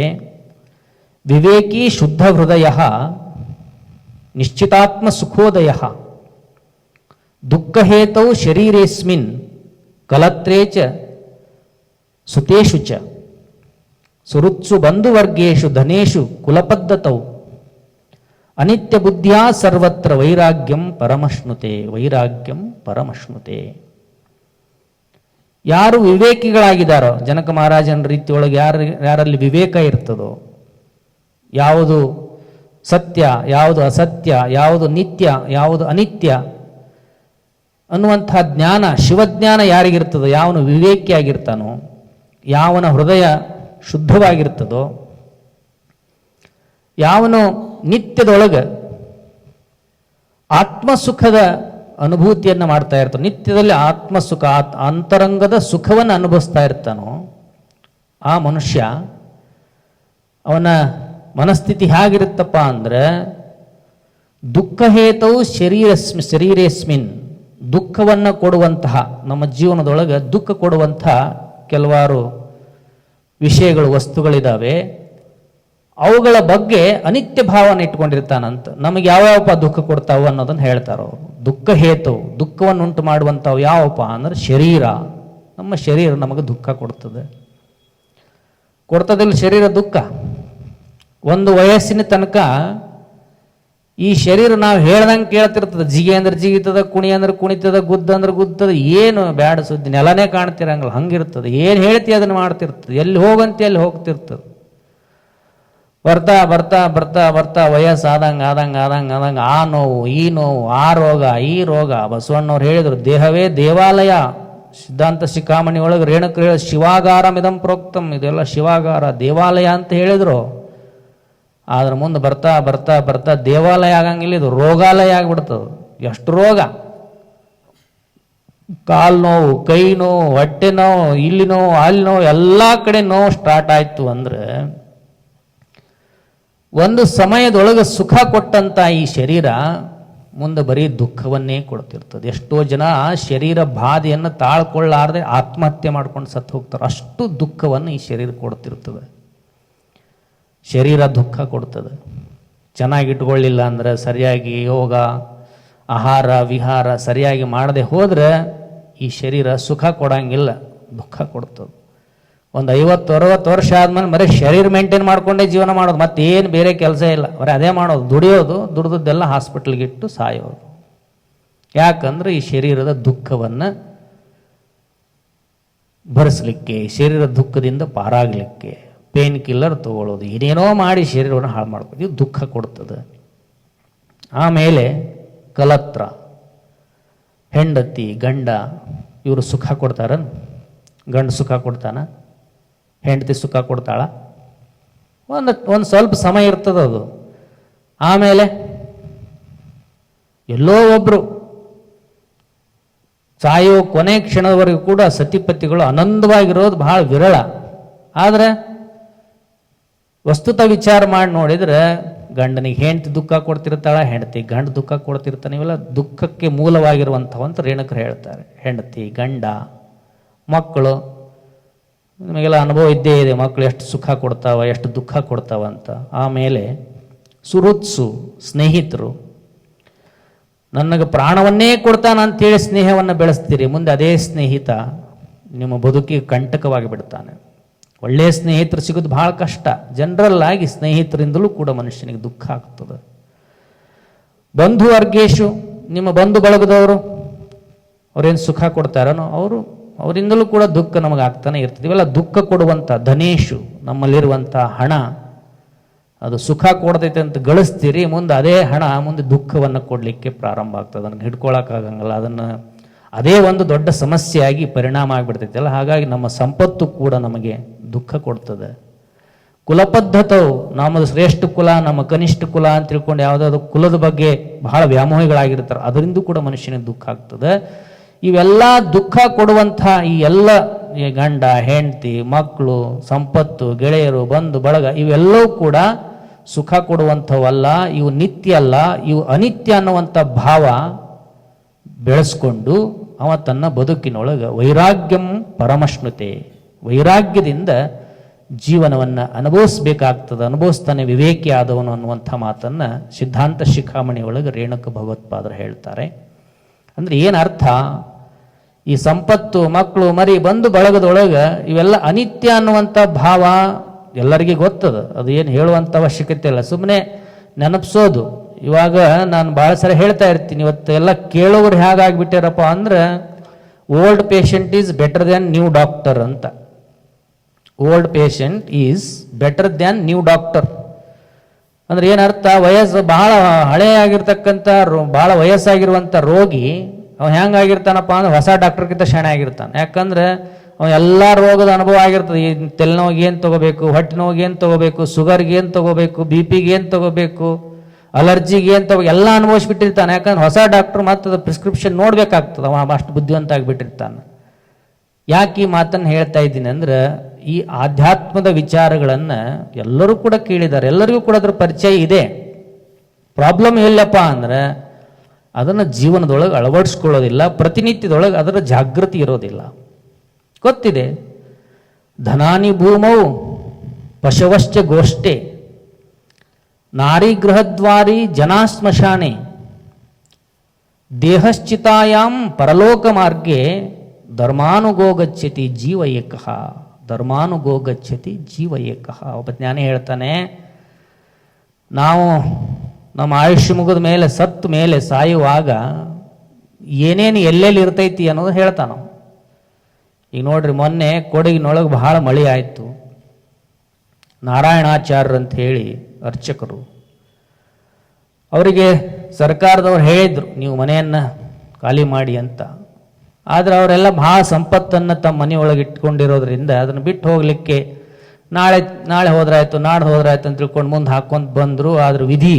S1: ವಿವೇಕಿ ಶುದ್ಧ ಹೃದಯ ನಿಶ್ಚಿತಾತ್ಮ ಸುಖೋದಯ ದುಃಖಹೇತೌ ಶರೀರೇಸ್ಮಿನ್ ಕಲತ್ರೇಚ ಸುತೇಷು ಚ ಸುರುತ್ಸು ಬಂಧುವರ್ಗೇಶು ಧನೇಶು ಕುಲಪದ್ಧತೌ ಅನಿತ್ಯ ಬುದ್ಧಿಯ ಸರ್ವತ್ರ ವೈರಾಗ್ಯಂ ಪರಮಶ್ನುತೆ, ವೈರಾಗ್ಯಂ ಪರಮಶ್ನುತೆ. ಯಾರು ವಿವೇಕಿಗಳಾಗಿದ್ದಾರೋ, ಜನಕ ಮಹಾರಾಜನ ರೀತಿಯೊಳಗೆ ಯಾರಲ್ಲಿ ವಿವೇಕ ಇರ್ತದೋ, ಯಾವುದು ಸತ್ಯ, ಯಾವುದು ಅಸತ್ಯ, ಯಾವುದು ನಿತ್ಯ, ಯಾವುದು ಅನಿತ್ಯ ಅನ್ನುವಂಥ ಜ್ಞಾನ, ಶಿವಜ್ಞಾನ ಯಾರಿಗಿರ್ತದೋ, ಯಾವನು ವಿವೇಕಿಯಾಗಿರ್ತಾನೋ, ಯಾವನ ಹೃದಯ ಶುದ್ಧವಾಗಿರ್ತದೋ, ಯಾವನು ನಿತ್ಯದೊಳಗೆ ಆತ್ಮಸುಖದ ಅನುಭೂತಿಯನ್ನು ಮಾಡ್ತಾ ಇರ್ತಾನೋ, ನಿತ್ಯದಲ್ಲಿ ಆತ್ಮಸುಖ ಅಂತರಂಗದ ಸುಖವನ್ನು ಅನುಭವಿಸ್ತಾ ಇರ್ತಾನೋ, ಆ ಮನುಷ್ಯ ಅವನ ಮನಸ್ಥಿತಿ ಹೇಗಿರುತ್ತಪ್ಪ ಅಂದ್ರೆ, ದುಃಖಹೇತವು ಶರೀರೇಸ್ಮಿನ್, ದುಃಖವನ್ನು ಕೊಡುವಂತಹ, ನಮ್ಮ ಜೀವನದೊಳಗೆ ದುಃಖ ಕೊಡುವಂತಹ ಕೆಲವಾರು ವಿಷಯಗಳು, ವಸ್ತುಗಳಿದ್ದಾವೆ. ಅವುಗಳ ಬಗ್ಗೆ ಅನಿತ್ಯ ಭಾವನೆ ಇಟ್ಕೊಂಡಿರ್ತಾನಂತ. ನಮಗೆ ಯಾವ್ಯಾವಪ್ಪ ದುಃಖ ಕೊಡ್ತಾವ ಅನ್ನೋದನ್ನು ಹೇಳ್ತಾರೋ. ದುಃಖ ಹೇತು, ದುಃಖವನ್ನು ಉಂಟು ಮಾಡುವಂಥವು ಯಾವಪ್ಪ ಅಂದ್ರೆ ಶರೀರ. ನಮ್ಮ ಶರೀರ ನಮಗೆ ದುಃಖ ಕೊಡ್ತದಿಲ್ಲ ಶರೀರ ದುಃಖ. ಒಂದು ವಯಸ್ಸಿನ ತನಕ ಈ ಶರೀರ ನಾವು ಹೇಳ್ದಂಗೆ ಕೇಳ್ತಿರ್ತದೆ. ಜಿಗೆ ಅಂದ್ರೆ ಜಿಗಿತದ, ಕುಣಿ ಅಂದ್ರೆ ಕುಣಿತದ, ಗುದ್ದ ಅಂದ್ರೆ ಗುದ್ದದ, ಏನು ಬ್ಯಾಡ ಸುದ್ದಿ, ನೆಲನೇ ಕಾಣ್ತಿರಂಗಿಲ್ಲ, ಹಂಗಿರ್ತದೆ. ಏನು ಹೇಳ್ತಿ ಅದನ್ನು ಮಾಡ್ತಿರ್ತದೆ, ಎಲ್ಲಿ ಹೋಗಂತ ಎಲ್ಲಿ ಹೋಗ್ತಿರ್ತದೆ. ಬರ್ತಾ ಬರ್ತಾ ಬರ್ತಾ ಬರ್ತಾ ವಯಸ್ಸು ಆದಂಗೆ ಆ ನೋವು ಈ ನೋವು, ಆ ರೋಗ ಈ ರೋಗ. ಬಸವಣ್ಣವ್ರು ಹೇಳಿದರು, ದೇಹವೇ ದೇವಾಲಯ. ಸಿದ್ಧಾಂತ ಶಿಖಾಮಣಿ ಒಳಗೆ ರೇಣುಕರು ಹೇಳಿ ಶಿವಾಗಾರ ಮಿದಂ ಪ್ರೋಕ್ತಂ, ಇದೆಲ್ಲ ಶಿವಾಗಾರ ದೇವಾಲಯ ಅಂತ ಹೇಳಿದ್ರು. ಆದ್ರೆ ಮುಂದೆ ಬರ್ತಾ ಬರ್ತಾ ಬರ್ತಾ ದೇವಾಲಯ ಆಗಂಗಿಲ್ಲ, ಇದು ರೋಗಾಲಯ ಆಗಿಬಿಡ್ತದೆ. ಎಷ್ಟು ರೋಗ, ಕಾಲು ನೋವು, ಕೈ ನೋವು, ಹೊಟ್ಟೆ ನೋವು, ಇಲ್ಲಿ ನೋವು, ಅಲ್ಲಿ ನೋವು, ಎಲ್ಲ ಕಡೆ ನೋವು ಸ್ಟಾರ್ಟ್ ಆಯ್ತು ಅಂದ್ರೆ ಒಂದು ಸಮಯದೊಳಗೆ ಸುಖ ಕೊಟ್ಟಂತ ಈ ಶರೀರ ಮುಂದೆ ಬರೀ ದುಃಖವನ್ನೇ ಕೊಡ್ತಿರ್ತದೆ. ಎಷ್ಟೋ ಜನ ಶರೀರ ಬಾಧೆಯನ್ನು ತಾಳ್ಕೊಳ್ಳಾರದೆ ಆತ್ಮಹತ್ಯೆ ಮಾಡ್ಕೊಂಡು ಸತ್ತು ಹೋಗ್ತಾರೆ. ಅಷ್ಟು ದುಃಖವನ್ನು ಈ ಶರೀರ ಕೊಡ್ತಿರ್ತದೆ. ಶರೀರ ದುಃಖ ಕೊಡ್ತದೆ. ಚೆನ್ನಾಗಿಟ್ಕೊಳ್ಳಿಲ್ಲ ಅಂದ್ರೆ, ಸರಿಯಾಗಿ ಯೋಗ ಆಹಾರ ವಿಹಾರ ಸರಿಯಾಗಿ ಮಾಡದೆ ಹೋದ್ರೆ ಈ ಶರೀರ ಸುಖ ಕೊಡಂಗಿಲ್ಲ, ದುಃಖ ಕೊಡ್ತದೆ. ಒಂದು 50-60 ವರ್ಷ ಆದ್ಮೇಲೆ ಬರೀ ಶರೀರ ಮೇಂಟೈನ್ ಮಾಡ್ಕೊಂಡೇ ಜೀವನ ಮಾಡೋದು, ಮತ್ತೇನು ಬೇರೆ ಕೆಲಸ ಇಲ್ಲ. ಬರೀ ಅದೇ ಮಾಡೋದು, ದುಡಿಯೋದು, ದುಡ್ದದ್ದೆಲ್ಲ ಹಾಸ್ಪಿಟ್ಲ್ಗೆ ಇಟ್ಟು ಸಾಯೋದು. ಯಾಕಂದ್ರೆ ಈ ಶರೀರದ ದುಃಖವನ್ನು ಭರಿಸಲಿಕ್ಕೆ, ಶರೀರ ದುಃಖದಿಂದ ಪಾರಾಗಲಿಕ್ಕೆ ಪೇನ್ ಕಿಲ್ಲರ್ ತಗೊಳ್ಳೋದು, ಏನೇನೋ ಮಾಡಿ ಶರೀರವನ್ನು ಹಾಳು ಮಾಡ್ಕೋದು. ಇದು ದುಃಖ ಕೊಡ್ತದೆ. ಆಮೇಲೆ ಕಲತ್ರ, ಹೆಂಡತಿ ಗಂಡ ಇವರು ಸುಖ ಕೊಡ್ತಾರ? ಗಂಡ ಸುಖ ಕೊಡ್ತಾನ? ಹೆಂಡತಿ ಸುಖ ಕೊಡ್ತಾಳ? ಒಂದು ಸ್ವಲ್ಪ ಸಮಯ ಇರ್ತದ ಅದು. ಆಮೇಲೆ ಎಲ್ಲೋ ಒಬ್ರು ಸಾಯೋ ಕೊನೆ ಕ್ಷಣದವರೆಗೂ ಕೂಡ ಸತಿಪತಿಗಳು ಆನಂದವಾಗಿರೋದು ಬಹಳ ವಿರಳ. ಆದರೆ ವಸ್ತುತ ವಿಚಾರ ಮಾಡಿ ನೋಡಿದ್ರೆ ಗಂಡನಿಗೆ ಹೆಂಡತಿ ದುಃಖ ಕೊಡ್ತಿರ್ತಾಳ, ಹೆಂಡತಿ ಗಂಡ ದುಃಖ ಕೊಡ್ತಿರ್ತಾನೆ. ಇವೆಲ್ಲ ದುಃಖಕ್ಕೆ ಮೂಲವಾಗಿರುವಂಥವಂತ ರೇಣುಕರು ಹೇಳ್ತಾರೆ. ಹೆಂಡತಿ, ಗಂಡ, ಮಕ್ಕಳು, ನಿಮಗೆಲ್ಲ ಅನುಭವ ಇದ್ದೇ ಇದೆ. ಮಕ್ಕಳು ಎಷ್ಟು ಸುಖ ಕೊಡ್ತಾವ, ಎಷ್ಟು ದುಃಖ ಕೊಡ್ತಾವ ಅಂತ. ಆಮೇಲೆ ಸುಹೃತ್ಸು, ಸ್ನೇಹಿತರು. ನನಗೆ ಪ್ರಾಣವನ್ನೇ ಕೊಡ್ತಾನ ಅಂತೇಳಿ ಸ್ನೇಹವನ್ನು ಬೆಳೆಸ್ತೀರಿ, ಮುಂದೆ ಅದೇ ಸ್ನೇಹಿತ ನಿಮ್ಮ ಬದುಕಿಗೆ ಕಂಟಕವಾಗಿ ಬಿಡ್ತಾನೆ. ಒಳ್ಳೆಯ ಸ್ನೇಹಿತರು ಸಿಗೋದು ಬಹಳ ಕಷ್ಟ. ಜನರಲ್ ಆಗಿ ಸ್ನೇಹಿತರಿಂದಲೂ ಕೂಡ ಮನುಷ್ಯನಿಗೆ ದುಃಖ ಆಗ್ತದೆ. ಬಂಧು ವರ್ಗೇಶು, ನಿಮ್ಮ ಬಂಧು ಬಳಗದವರು ಅವ್ರೇನು ಸುಖ ಕೊಡ್ತಾರನೋ ಅವರಿಂದಲೂ ಕೂಡ ದುಃಖ ನಮಗೆ ಆಗ್ತಾನೆ ಇರ್ತದೆ. ಇವೆಲ್ಲ ದುಃಖ ಕೊಡುವಂಥ ಧನೇಶು, ನಮ್ಮಲ್ಲಿರುವಂಥ ಹಣ ಅದು ಸುಖ ಕೊಡ್ತೈತೆ ಅಂತ ಗಳಿಸ್ತೀರಿ, ಮುಂದೆ ಅದೇ ಹಣ ಮುಂದೆ ದುಃಖವನ್ನು ಕೊಡಲಿಕ್ಕೆ ಪ್ರಾರಂಭ ಆಗ್ತದೆ. ಅದನ್ನು ಹಿಡ್ಕೊಳಕ್ಕಾಗಂಗಿಲ್ಲ, ಅದನ್ನು ಅದೇ ಒಂದು ದೊಡ್ಡ ಸಮಸ್ಯೆಯಾಗಿ ಪರಿಣಾಮ ಆಗಿಬಿಡ್ತೈತಲ್ಲ. ಹಾಗಾಗಿ ನಮ್ಮ ಸಂಪತ್ತು ಕೂಡ ನಮಗೆ ದುಃಖ ಕೊಡ್ತದೆ. ಕುಲಪದ್ಧತವು, ನಮ್ಮದು ಶ್ರೇಷ್ಠ ಕುಲ, ನಮ್ಮ ಕನಿಷ್ಠ ಕುಲ ಅಂತ ತಿಳ್ಕೊಂಡು ಯಾವುದಾದ್ರು ಕುಲದ ಬಗ್ಗೆ ಬಹಳ ವ್ಯಾಮೋಹಿಗಳಾಗಿರ್ತಾರೆ, ಅದರಿಂದ ಕೂಡ ಮನುಷ್ಯನಿಗೆ ದುಃಖ ಆಗ್ತದೆ. ಇವೆಲ್ಲ ದುಃಖ ಕೊಡುವಂಥ ಈ ಎಲ್ಲ ಗಂಡ ಹೆಂಡತಿ ಮಕ್ಕಳು ಸಂಪತ್ತು ಗೆಳೆಯರು ಬಂಧು ಬಳಗ ಇವೆಲ್ಲವೂ ಕೂಡ ಸುಖ ಕೊಡುವಂಥವಲ್ಲ. ಇವು ನಿತ್ಯ ಅಲ್ಲ, ಇವು ಅನಿತ್ಯ ಅನ್ನುವಂಥ ಭಾವ ಬೆಳೆಸ್ಕೊಂಡು ಅವ ತನ್ನ ಬದುಕಿನೊಳಗೆ ವೈರಾಗ್ಯಂ ಪರಮಶ್ನುತೆ, ವೈರಾಗ್ಯದಿಂದ ಜೀವನವನ್ನು ಅನುಭವಿಸ್ಬೇಕಾಗ್ತದೆ, ಅನುಭವಿಸ್ತಾನೆ ವಿವೇಕಿ ಆದವನು ಅನ್ನುವಂಥ ಮಾತನ್ನು ಸಿದ್ಧಾಂತ ಶಿಖಾಮಣಿ ಒಳಗೆ ರೇಣುಕ ಭಗವತ್ಪಾದರು ಹೇಳ್ತಾರೆ. ಅಂದರೆ ಏನು ಅರ್ಥ? ಈ ಸಂಪತ್ತು ಮಕ್ಕಳು ಮರಿ ಬಂದು ಬಳಗದೊಳಗೆ ಇವೆಲ್ಲ ಅನಿತ್ಯ ಅನ್ನುವಂಥ ಭಾವ ಎಲ್ಲರಿಗೂ ಗೊತ್ತದ. ಅದು ಏನು ಹೇಳುವಂಥ ಅವಶ್ಯಕತೆ ಇಲ್ಲ, ಸುಮ್ಮನೆ ನೆನಪಿಸೋದು. ಇವಾಗ ನಾನು ಭಾಳ ಸರಿ ಹೇಳ್ತಾ ಇರ್ತೀನಿ, ಇವತ್ತು ಎಲ್ಲ ಕೇಳೋರು ಹೇಗಾಗಿಬಿಟ್ಟಾರಪ್ಪ ಅಂದ್ರೆ old patient is better than new doctor ಅಂತ. Old patient is better than new doctor ಅಂದ್ರೆ ಏನರ್ಥ? ವಯಸ್ಸು ಬಹಳ ಹಳೆಯಾಗಿರ್ತಕ್ಕಂಥ ಬಹಳ ವಯಸ್ಸಾಗಿರುವಂಥ ರೋಗಿ ಅವ ಹೆಂಗಾಗಿರ್ತಾನಪ್ಪ ಅಂದ್ರೆ ಹೊಸ ಡಾಕ್ಟರ್ಗಿಂತ ಶಾಣೆ ಆಗಿರ್ತಾನೆ. ಯಾಕಂದ್ರೆ ಅವ ಎಲ್ಲ ರೋಗದ ಅನುಭವ ಆಗಿರ್ತದೆ. ಈ ತಲೆನೋವಿಗೆ ಏನು ತಗೋಬೇಕು, ಹೊಟ್ಟೆ ನೋವಿಗೆ ಏನು ತಗೋಬೇಕು, ಶುಗರ್ಗೆ ಏನು ತಗೋಬೇಕು, BP-ಗೆ ಏನು ತಗೋಬೇಕು, ಅಲರ್ಜಿಗೆ ಏನು ತಗೋ ಎಲ್ಲ ಅನುಭವಿಸ್ಬಿಟ್ಟಿರ್ತಾನೆ. ಯಾಕಂದ್ರೆ ಹೊಸ ಡಾಕ್ಟರ್ ಮತ್ತೆ ಪ್ರಿಸ್ಕ್ರಿಪ್ಷನ್ ನೋಡ್ಬೇಕಾಗ್ತದೆ, ಅವ ಅಷ್ಟು ಬುದ್ಧಿವಂತ ಆಗಿಬಿಟ್ಟಿರ್ತಾನೆ. ಯಾಕೆ ಈ ಮಾತನ್ನು ಹೇಳ್ತಾ ಇದ್ದೀನಿ ಅಂದ್ರೆ, ಈ ಆಧ್ಯಾತ್ಮದ ವಿಚಾರಗಳನ್ನು ಎಲ್ಲರೂ ಕೂಡ ಕೇಳಿದ್ದಾರೆ, ಎಲ್ಲರಿಗೂ ಕೂಡ ಅದರ ಪರಿಚಯ ಇದೆ. ಪ್ರಾಬ್ಲಮ್ ಎಲ್ಲಪ್ಪ ಅಂದ್ರೆ ಅದನ್ನು ಜೀವನದೊಳಗೆ ಅಳವಡಿಸ್ಕೊಳ್ಳೋದಿಲ್ಲ, ಪ್ರತಿನಿತ್ಯದೊಳಗೆ ಅದರ ಜಾಗೃತಿ ಇರೋದಿಲ್ಲ. ಗೊತ್ತಿದೆ, ಧನಾನಿ ಭೂಮೌ ಪಶವಶ್ಚ ಗೋಷ್ಠೆ ನಾರಿ ಗೃಹದ್ವಾರಿ ಜನಾ ಸ್ಮಶಾನೆ ದೇಹಶ್ಚಿತಾಯಾಂ ಪರಲೋಕ ಮಾರ್ಗೆ ಧರ್ಮಾನುಗೋ ಗಚ್ಚತಿ ಜೀವ ಏಕಃ, ಧರ್ಮಾನುಗೋ ಗಚ್ಚತಿ ಜೀವ ಏಕಃ. ಒಬ್ಬ ಜ್ಞಾನಿ ಹೇಳ್ತಾನೆ, ನಾವು ನಮ್ಮ ಆಯುಷ್ಯ ಮುಗಿದ ಮೇಲೆ ಸತ್ತ ಮೇಲೆ ಸಾಯುವಾಗ ಏನೇನು ಎಲ್ಲೆಲ್ಲಿ ಇರ್ತೈತಿ ಅನ್ನೋದು ಹೇಳ್ತಾನ. ಈಗ ನೋಡ್ರಿ, ಮೊನ್ನೆ ಕೊಡಗಿನೊಳಗೆ ಬಹಳ ಮಳೆ ಆಯಿತು. ನಾರಾಯಣಾಚಾರ್ಯರು ಅಂತ ಹೇಳಿ ಅರ್ಚಕರು. ಅವರಿಗೆ ಸರ್ಕಾರದವ್ರು ಹೇಳಿದ್ರು ನೀವು ಮನೆಯನ್ನು ಖಾಲಿ ಮಾಡಿ ಅಂತ. ಆದರೆ ಅವರೆಲ್ಲ ಭಾಳ ಸಂಪತ್ತನ್ನು ತಮ್ಮ ಮನೆಯೊಳಗೆ ಇಟ್ಕೊಂಡಿರೋದ್ರಿಂದ ಅದನ್ನು ಬಿಟ್ಟು ಹೋಗಲಿಕ್ಕೆ ನಾಳೆ ಹೋದ್ರಾಯ್ತು ನಾಡ್ದು ಹೋದ್ರಾಯ್ತು ಅಂತ ತಿಳ್ಕೊಂಡು ಮುಂದೆ ಹಾಕ್ಕೊಂಡು ಬಂದರು. ಆದ್ರೆ ವಿಧಿ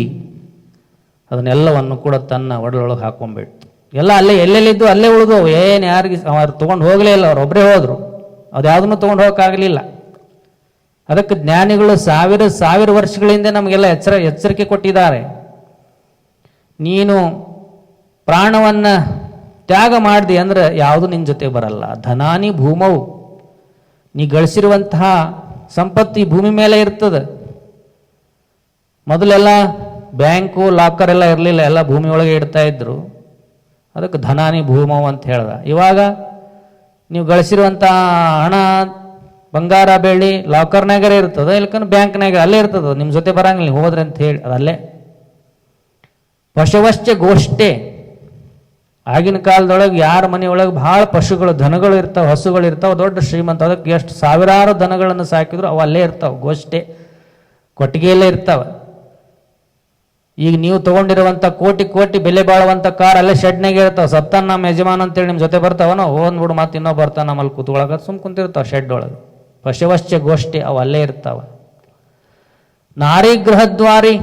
S1: ಅದನ್ನೆಲ್ಲವನ್ನು ಕೂಡ ತನ್ನ ಒಡಲೊಳಗೆ ಹಾಕೊಂಡ್ಬಿಡ್ತು. ಎಲ್ಲ ಅಲ್ಲೇ ಎಲ್ಲೆಲ್ಲಿದ್ದು ಅಲ್ಲೇ ಉಳಿದು ಏನು ಯಾರಿಗೆ ಅವ್ರು ತೊಗೊಂಡು ಹೋಗಲೇ ಇಲ್ಲ, ಅವ್ರು ಒಬ್ಬರೇ ಹೋದರು. ಅದು ಯಾವುದನ್ನು ತೊಗೊಂಡು ಹೋಗೋಕ್ಕಾಗಲಿಲ್ಲ. ಅದಕ್ಕೆ ಜ್ಞಾನಿಗಳು ಸಾವಿರ ವರ್ಷಗಳಿಂದ ನಮಗೆಲ್ಲ ಎಚ್ಚರಿಕೆ ಕೊಟ್ಟಿದ್ದಾರೆ. ನೀನು ಪ್ರಾಣವನ್ನು ತ್ಯಾಗ ಮಾಡಿದೆ ಅಂದ್ರೆ ಯಾವುದು ನಿನ್ನ ಜೊತೆ ಬರಲ್ಲ. ಧನಾನಿ ಭೂಮವು, ನೀ ಗಳಿಸಿರುವಂತಹ ಸಂಪತ್ತಿ ಭೂಮಿ ಮೇಲೆ ಇರ್ತದೆ. ಮೊದಲೆಲ್ಲ ಬ್ಯಾಂಕು ಲಾಕರ್ ಎಲ್ಲ ಇರಲಿಲ್ಲ, ಎಲ್ಲ ಭೂಮಿ ಒಳಗೆ ಇಡ್ತಾ ಇದ್ರು. ಅದಕ್ಕೆ ಧನಾನಿ ಭೂಮವು ಅಂತ ಹೇಳ್ದ. ಇವಾಗ ನೀವು ಗಳಿಸಿರುವಂಥ ಹಣ ಬಂಗಾರ ಬೆಳ್ಳಿ ಲಾಕರ್ನಾಗರೇ ಇರ್ತದೆ, ಇಲ್ಕಂದ್ರೆ ಬ್ಯಾಂಕ್ನಾಗ ಅಲ್ಲೇ ಇರ್ತದೆ, ನಿಮ್ಮ ಜೊತೆ ಬರಂಗಿಲ್ಲ ನೀವು ಹೋದ್ರೆ ಅಂತ ಹೇಳಿ ಅದಲ್ಲೇ. ಪಶುವಶ್ಚ ಗೋಷ್ಠೆ, ಆಗಿನ ಕಾಲದೊಳಗೆ ಯಾರ ಮನೆಯೊಳಗೆ ಭಾಳ ಪಶುಗಳು ದನಗಳು ಇರ್ತಾವೆ, ಹಸುಗಳು ಇರ್ತಾವೆ, ದೊಡ್ಡ ಶ್ರೀಮಂತ, ಅದಕ್ಕೆ ಎಷ್ಟು ಸಾವಿರಾರು ದನಗಳನ್ನು ಸಾಕಿದ್ರು ಅವು ಅಲ್ಲೇ ಇರ್ತಾವೆ, ಗೋಷ್ಠೆ ಕೊಟ್ಟಿಗೆಯಲ್ಲೇ ಇರ್ತಾವೆ. ಈಗ ನೀವು ತೊಗೊಂಡಿರುವಂಥ ಕೋಟಿ ಬೆಲೆ ಬಾಳುವಂಥ ಕಾರ್ ಅಲ್ಲೇ ಶೆಡ್ನಾಗೆ ಇರ್ತಾವೆ. ಸತ್ತಾನ ನಮ್ಮ ಯಜಮಾನ ಅಂತೇಳಿ ನಿಮ್ಮ ಜೊತೆ ಬರ್ತಾವನೋ ಹೋದ್ಬಿಡು, ಮತ್ತೆ ಇನ್ನೂ ಬರ್ತಾನೆ ನಮ್ಮಲ್ಲಿ ಕೂತ್ಕೊಳಕ ಸುಮ್ ಕುಂತಿರ್ತಾವೆ ಶೆಡ್ ಒಳಗೆ. ಪಶುವಶ್ಚ ಗೋಷ್ಠಿ ಅವು ಅಲ್ಲೇ ಇರ್ತಾವೆ. ನಾರಿ ಗೃಹದ್ವಾರಿ,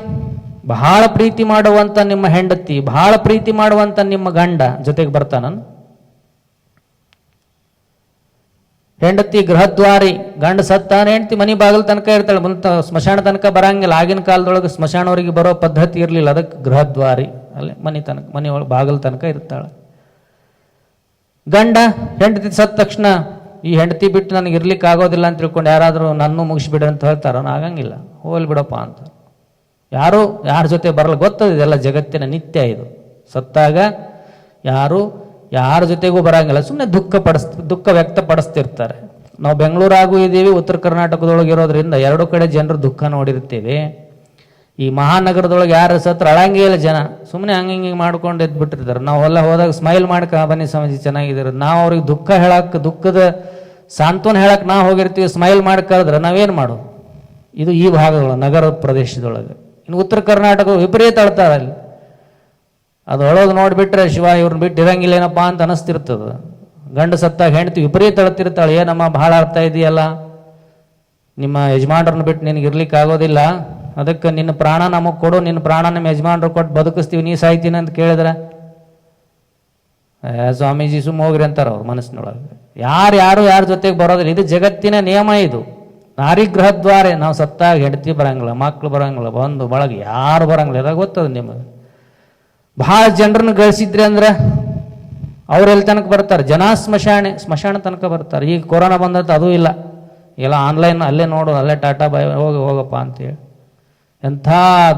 S1: ಬಹಳ ಪ್ರೀತಿ ಮಾಡುವಂಥ ನಿಮ್ಮ ಹೆಂಡತಿ, ಬಹಳ ಪ್ರೀತಿ ಮಾಡುವಂಥ ನಿಮ್ಮ ಗಂಡ ಜೊತೆಗೆ ಬರ್ತಾನ. ಹೆಂಡತಿ ಗೃಹದ್ವಾರಿ, ಗಂಡ ಸತ್ತಾನ, ಹೆಂಡತಿ ಮನೆ ಬಾಗಿಲು ತನಕ ಇರ್ತಾಳೆ, ಮುಂದೆ ಸ್ಮಶಾನ ತನಕ ಬರಂಗಿಲ್ಲ. ಆಗಿನ ಕಾಲದೊಳಗೆ ಸ್ಮಶಾನವರಿಗೆ ಬರೋ ಪದ್ಧತಿ ಇರಲಿಲ್ಲ, ಅದಕ್ಕೆ ಗೃಹದ್ವಾರಿ ಅಲ್ಲೇ ಮನೆಯೊಳಗೆ ಬಾಗಿಲು ತನಕ ಇರ್ತಾಳೆ. ಗಂಡ ಹೆಂಡತಿ ಸತ್ತ ತಕ್ಷಣ ಈ ಹೆಂಡತಿ ಬಿಟ್ಟು ನನಗೆ ಇರ್ಲಿಕ್ಕೆ ಆಗೋದಿಲ್ಲ ಅಂತ ತಿಳ್ಕೊಂಡು ಯಾರಾದರೂ ನನ್ನೂ ಮುಗಿಸ್ಬಿಡ್ರಿ ಅಂತ ಹೇಳ್ತಾರ, ಆಗಂಗಿಲ್ಲ, ಹೋಗ್ಲಿ ಬಿಡಪ್ಪ ಅಂತ. ಯಾರ ಜೊತೆ ಬರಲ್ಲ, ಗೊತ್ತದ ಇದೆಲ್ಲ ಜಗತ್ತಿನ ನಿತ್ಯ. ಇದು ಸತ್ತಾಗ ಯಾರ ಜೊತೆಗೂ ಬರಂಗಿಲ್ಲ, ಸುಮ್ಮನೆ ದುಃಖ ವ್ಯಕ್ತಪಡಿಸ್ತಿರ್ತಾರೆ. ನಾವು ಬೆಂಗಳೂರಾಗೂ ಇದ್ದೀವಿ, ಉತ್ತರ ಕರ್ನಾಟಕದೊಳಗೆ ಇರೋದ್ರಿಂದ ಎರಡು ಕಡೆ ಜನರು ದುಃಖ ನೋಡಿರ್ತೀವಿ. ಈ ಮಹಾನಗರದೊಳಗೆ ಯಾರು ಸತ್ರ ಅಳಂಗೇ ಇಲ್ಲ ಜನ, ಸುಮ್ಮನೆ ಹಂಗೆ ಮಾಡ್ಕೊಂಡು ಎದ್ಬಿಟ್ಟಿರ್ತಾರೆ. ನಾವು ಎಲ್ಲ ಹೋದಾಗ ಸ್ಮೈಲ್ ಮಾಡ್ಕ ಬನ್ನಿ ಸ್ವಾಮೀಜಿ ಚೆನ್ನಾಗಿದ್ದಾರೆ, ನಾವು ಅವ್ರಿಗೆ ದುಃಖದ ಸಾಂತ್ವನ ಹೇಳಕ್ಕೆ ನಾವು ಹೋಗಿರ್ತೀವಿ, ಸ್ಮೈಲ್ ಮಾಡಿ ಕರೆದ್ರೆ ನಾವೇನು ಮಾಡೋದು? ಇದು ಈ ಭಾಗದೊಳಗೆ ನಗರ ಪ್ರದೇಶದೊಳಗೆ. ಇನ್ನು ಉತ್ತರ ಕರ್ನಾಟಕ ವಿಪರೀತ ಅಳ್ತಾರೆ ಅಲ್ಲಿ. ಅದು ಅಳೋದು ನೋಡಿಬಿಟ್ರೆ ಶಿವ ಇವ್ರನ್ನ ಬಿಟ್ಟು ಇರಂಗಿಲ್ಲೇನಪ್ಪ ಅಂತ ಅನಿಸ್ತಿರ್ತದೆ. ಗಂಡು ಸತ್ತಾಗ ಹೆಂಡತಿ ವಿಪರೀತ ಅಳ್ತಿರ್ತಾಳೆ, ಏನಮ್ಮ ಭಾಳ ಅಳ್ತಾ ಇದೆಯಲ್ಲ, ನಿಮ್ಮ ಯಜಮಾನ್ರನ್ನ ಬಿಟ್ಟು ನಿನಗೆ ಇರ್ಲಿಕ್ಕೆ ಆಗೋದಿಲ್ಲ, ಅದಕ್ಕೆ ನಿನ್ನ ಪ್ರಾಣ ನಮಗೆ ಕೊಡು, ನಿನ್ನ ಪ್ರಾಣ ನಮ್ಮ ಯಜಮಾನ್ರು ಕೊಟ್ಟು ಬದುಕಿಸ್ತೀವಿ, ನೀ ಸಾಯ್ತೀನಿ ಅಂತ ಕೇಳಿದ್ರೆ ಸ್ವಾಮೀಜಿ ಸುಮ್ಮ ಹೋಗ್ರಿ ಅಂತಾರೆ ಅವ್ರ ಮನಸ್ಸಿನೊಳಗೆ. ಯಾರ ಜೊತೆಗೆ ಬರೋದಿಲ್ಲ. ಇದು ಜಗತ್ತಿನ ನಿಯಮ. ಇದು ನಾರಿ ಗೃಹದ್ವಾರೆ, ನಾವು ಸತ್ತಾಗ ಹೆಂಡತಿ ಬರಂಗಿಲ್ಲ, ಮಕ್ಕಳು ಬರಂಗಿಲ್ಲ, ಬಂದು ಬಳಗ ಯಾರು ಬರಂಗಿಲ್ಲ. ಇದಾಗ ಗೊತ್ತದ ನಿಮಗೆ. ಭಾಳ ಜನರನ್ನು ಗಳಿಸಿದ್ರಿ ಅಂದ್ರೆ ಅವ್ರು ಎಲ್ಲಿ ತನಕ ಬರ್ತಾರೆ? ಸ್ಮಶಾನ ತನಕ ಬರ್ತಾರೆ. ಈಗ ಕೊರೋನಾ ಬಂದದ್ದು ಅದೂ ಇಲ್ಲ, ಎಲ್ಲ ಆನ್ಲೈನ್, ಅಲ್ಲೇ ನೋಡು, ಅಲ್ಲೇ ಟಾಟಾ ಬಾಯ್ ಹೋಗಪ್ಪ ಅಂತೇಳಿ. ಎಂಥ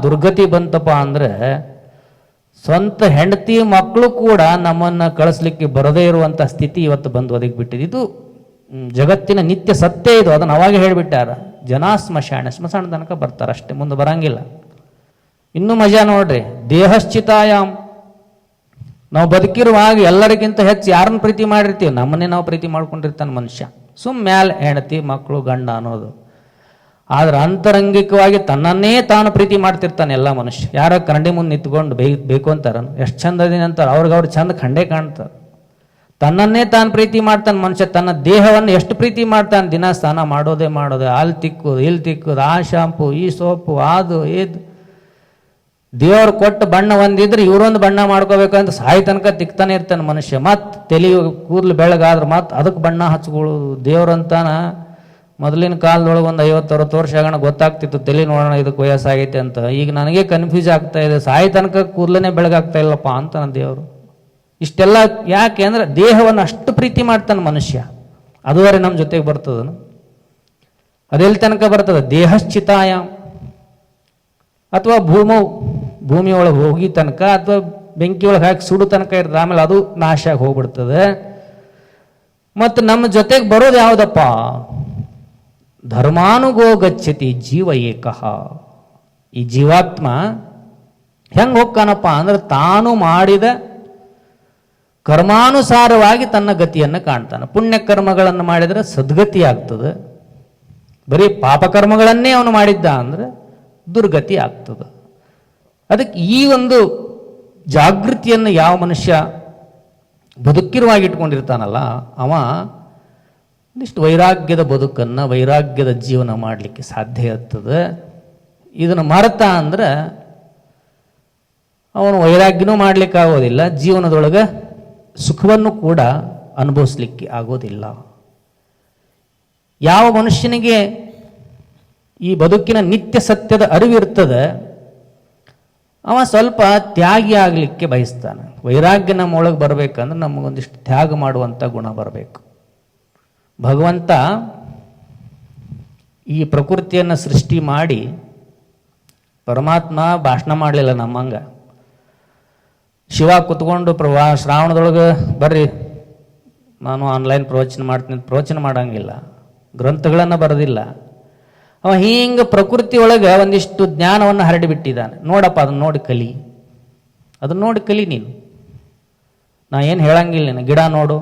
S1: ದುರ್ಗತಿ ಬಂತಪ್ಪ ಅಂದರೆ ಸ್ವಂತ ಹೆಂಡತಿ ಮಕ್ಕಳು ಕೂಡ ನಮ್ಮನ್ನು ಕಳಿಸ್ಲಿಕ್ಕೆ ಬರದೇ ಇರುವಂಥ ಸ್ಥಿತಿ ಇವತ್ತು ಬಂದು ಒದಗಿ ಬಿಟ್ಟಿದೆ. ಇದು ಜಗತ್ತಿನ ನಿತ್ಯ ಸತ್ಯ. ಇದು ಅದನ್ನು ಅವಾಗ ಹೇಳಿಬಿಟ್ಟಾರ. ಸ್ಮಶಾನ ತನಕ ಬರ್ತಾರೆ ಅಷ್ಟೇ, ಮುಂದೆ ಬರಂಗಿಲ್ಲ. ಇನ್ನೂ ಮಜಾ ನೋಡ್ರಿ, ದೇಹಶ್ಚಿತಾಯಾಮ್. ನಾವು ಬದುಕಿರುವಾಗ ಎಲ್ಲರಿಗಿಂತ ಹೆಚ್ಚು ಯಾರನ್ನ ಪ್ರೀತಿ ಮಾಡಿರ್ತೀವಿ? ನಮ್ಮನ್ನೇ ನಾವು ಪ್ರೀತಿ ಮಾಡ್ಕೊಂಡಿರ್ತಾನೆ ಮನುಷ್ಯ. ಮ್ಯಾಲೆ ಹೆಂಡತಿ ಮಕ್ಕಳು ಗಂಡ ಅನ್ನೋದು. ಆದ್ರೆ ಅಂತರಂಗಿಕವಾಗಿ ತನ್ನನ್ನೇ ತಾನು ಪ್ರೀತಿ ಮಾಡ್ತಿರ್ತಾನೆ ಎಲ್ಲ ಮನುಷ್ಯ. ಯಾರ ಕನ್ನಡಿ ಮುಂದೆ ನಿಂತ್ಕೊಂಡು ಬೇಕು ಅಂತಾರ, ಎಷ್ಟು ಚಂದ ಅದೀನಿ ಅಂತಾರೆ, ಅವ್ರಿಗೆ ಚಂದ ಕಂಡೇ ಕಾಣ್ತಾರೆ. ತನ್ನನ್ನೇ ತಾನು ಪ್ರೀತಿ ಮಾಡ್ತಾನೆ ಮನುಷ್ಯ. ತನ್ನ ದೇಹವನ್ನು ಎಷ್ಟು ಪ್ರೀತಿ ಮಾಡ್ತಾನೆ. ದಿನ ಸ್ನಾನ ಮಾಡೋದೇ ಅಲ್ಲಿ ತಿಕ್ಕೋದು ಇಲ್ಲಿ ತಿಕ್ಕೋದು, ಆ ಶಾಂಪು ಈ ಸೋಪು ಅದು ಇದು. ದೇವ್ರು ಕೊಟ್ಟು ಬಣ್ಣ ಒಂದಿದ್ರೆ ಇವರೊಂದು ಬಣ್ಣ ಮಾಡ್ಕೋಬೇಕಂತ ಸಾಯಿ ತನಕ ತಿಕ್ತಾನೆ ಇರ್ತಾನೆ ಮನುಷ್ಯ. ಮತ್ತೆ ತಲೆ ಕೂದಲು ಬೆಳಗಾದ್ರೆ ಮತ್ತೆ ಅದಕ್ಕೆ ಬಣ್ಣ ಹಚ್ಕೊಳ್ಳೋದು. ದೇವ್ರಂತಾನ ಮೊದಲಿನ ಕಾಲದೊಳಗೆ ಒಂದು 50-60 ವರ್ಷ ಆಗೋಣ ಗೊತ್ತಾಗ್ತಿತ್ತು, ತಲೆ ನೋಡೋಣ ಇದಕ್ಕೆ ವಯಸ್ಸಾಗೈತೆ ಅಂತ. ಈಗ ನನಗೆ ಕನ್ಫ್ಯೂಸ್ ಆಗ್ತಾ ಇದೆ, ಸಾಯಿ ತನಕ ಕೂದಲೇ ಬೆಳಗಾಗ್ತಾ ಇಲ್ಲಪ್ಪ ಅಂತ ನನ್ನ ದೇವರು. ಇಷ್ಟೆಲ್ಲ ಯಾಕೆ ಅಂದ್ರೆ ದೇಹವನ್ನು ಅಷ್ಟು ಪ್ರೀತಿ ಮಾಡ್ತಾನೆ ಮನುಷ್ಯ. ಅದುವರೆ ನಮ್ಮ ಜೊತೆಗೆ ಬರ್ತದ. ಅದೆಲ್ಲಿ ತನಕ ಬರ್ತದೆ? ದೇಹಶ್ಚಿತಾಯ ಅಥವಾ ಭೂಮಿಯೊಳಗೆ ಹೋಗಿ ತನಕ, ಅಥವಾ ಬೆಂಕಿಯೊಳಗೆ ಹಾಕಿ ಸುಡು ತನಕ ಇರ್ತದೆ. ಆಮೇಲೆ ಅದು ನಾಶ ಆಗಿ ಹೋಗ್ಬಿಡ್ತದೆ. ಮತ್ತು ನಮ್ಮ ಜೊತೆಗೆ ಬರೋದು ಯಾವುದಪ್ಪ? ಧರ್ಮಾನುಗೋ ಗಚ್ಚತಿ ಜೀವ ಏಕಃ. ಈ ಜೀವಾತ್ಮ ಹೆಂಗೆ ಹೋಗ್ತಾನಪ್ಪ ಅಂದ್ರೆ ತಾನು ಮಾಡಿದ ಕರ್ಮಾನುಸಾರವಾಗಿ ತನ್ನ ಗತಿಯನ್ನು ಕಾಣ್ತಾನೆ. ಪುಣ್ಯ ಕರ್ಮಗಳನ್ನು ಮಾಡಿದರೆ ಸದ್ಗತಿ ಆಗ್ತದೆ, ಬರೀ ಪಾಪಕರ್ಮಗಳನ್ನೇ ಅವನು ಮಾಡಿದ್ದ ಅಂದ್ರೆ ದುರ್ಗತಿ ಆಗ್ತದೆ. ಅದಕ್ಕೆ ಈ ಒಂದು ಜಾಗೃತಿಯನ್ನು ಯಾವ ಮನುಷ್ಯ ಬದುಕಿರುವಾಗಿ ಇಟ್ಕೊಂಡಿರ್ತಾನಲ್ಲ ಅವ ಒಂದಿಷ್ಟು ವೈರಾಗ್ಯದ ಬದುಕನ್ನು, ವೈರಾಗ್ಯದ ಜೀವನ ಮಾಡಲಿಕ್ಕೆ ಸಾಧ್ಯ ಇರ್ತದೆ. ಇದನ್ನು ಮರೆತ ಅಂದ್ರೆ ಅವನು ವೈರಾಗ್ಯನೂ ಮಾಡಲಿಕ್ಕೆ ಆಗೋದಿಲ್ಲ, ಜೀವನದೊಳಗೆ ಸುಖವನ್ನು ಕೂಡ ಅನುಭವಿಸ್ಲಿಕ್ಕೆ ಆಗೋದಿಲ್ಲ. ಯಾವ ಮನುಷ್ಯನಿಗೆ ಈ ಬದುಕಿನ ನಿತ್ಯ ಸತ್ಯದ ಅರಿವಿರ್ತದೆ ಅವ ಸ್ವಲ್ಪ ತ್ಯಾಗಿ ಆಗಲಿಕ್ಕೆ ಬಯಸ್ತಾನೆ. ವೈರಾಗ್ಯ ನಮ್ಮ ಒಳಗೆ ಬರಬೇಕಂದ್ರೆ ನಮಗೊಂದಿಷ್ಟು ತ್ಯಾಗ ಮಾಡುವಂಥ ಗುಣ ಬರಬೇಕು. ಭಗವಂತ ಈ ಪ್ರಕೃತಿಯನ್ನು ಸೃಷ್ಟಿ ಮಾಡಿ, ಪರಮಾತ್ಮ ಭಾಷಣ ಮಾಡಲಿಲ್ಲ ನಮ್ಮಂಗ. ಶಿವ ಕುತ್ಕೊಂಡು ಶ್ರಾವಣದೊಳಗೆ ಬರ್ರಿ ನಾನು ಆನ್ಲೈನ್ ಪ್ರವಚನ ಮಾಡ್ತೀನಿ, ಪ್ರವಚನ ಮಾಡಂಗಿಲ್ಲ, ಗ್ರಂಥಗಳನ್ನು ಬರೆದಿಲ್ಲ. ಅವ ಹಿಂಗೆ ಪ್ರಕೃತಿ ಒಳಗೆ ಒಂದಿಷ್ಟು ಜ್ಞಾನವನ್ನು ಹರಡಿಬಿಟ್ಟಿದ್ದಾನೆ. ನೋಡಪ್ಪ ಅದನ್ನ ನೋಡಿ ಕಲಿ, ಅದನ್ನ ನೋಡಿ ಕಲಿ ನೀನು. ನಾ ಏನು ಹೇಳಂಗಿಲ್ಲ, ನೀನು ಗಿಡ ನೋಡು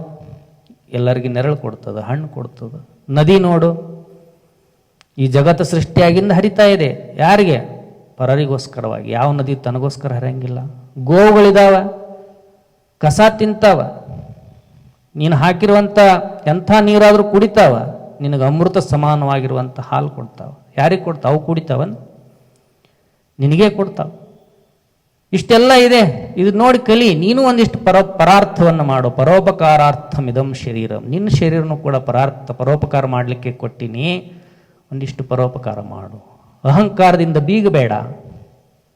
S1: ಎಲ್ಲರಿಗೆ ನೆರಳು ಕೊಡ್ತದೆ, ಹಣ್ಣು ಕೊಡ್ತದೆ. ನದಿ ನೋಡು, ಈ ಜಗತ್ತು ಸೃಷ್ಟಿಯಾಗಿಂದ ಹರಿತಾ ಇದೆ. ಯಾರಿಗೆ? ಪರರಿಗೋಸ್ಕರವಾಗಿ. ಯಾವ ನದಿ ತನಗೋಸ್ಕರ ಹರಿಯಂಗಿಲ್ಲ. ಗೋವುಗಳಿದಾವ, ಕಸ ತಿಂತಾವ, ನೀನು ಹಾಕಿರುವಂಥ ಎಂಥ ನೀರಾದರೂ ಕುಡಿತಾವ, ನಿನಗೆ ಅಮೃತ ಸಮಾನವಾಗಿರುವಂಥ ಹಾಲು ಕೊಡ್ತಾವ. ಯಾರಿಗೆ ಕೊಡ್ತಾವ? ಅವು ಕುಡಿತಾವನ್? ನಿನಗೇ ಕೊಡ್ತಾವ. ಇಷ್ಟೆಲ್ಲ ಇದೆ, ಇದು ನೋಡಿ ಕಲಿ. ನೀನು ಒಂದಿಷ್ಟು ಪರಾರ್ಥವನ್ನು ಮಾಡು. ಪರೋಪಕಾರಾರ್ಥಂ ಇದಂ ಶರೀರಂ. ನಿನ್ನ ಶರೀರನೂ ಕೂಡ ಪರೋಪಕಾರ ಮಾಡಲಿಕ್ಕೆ ಕೊಟ್ಟಿನಿ, ಒಂದಿಷ್ಟು ಪರೋಪಕಾರ ಮಾಡು. ಅಹಂಕಾರದಿಂದ ಬೀಗಬೇಡ.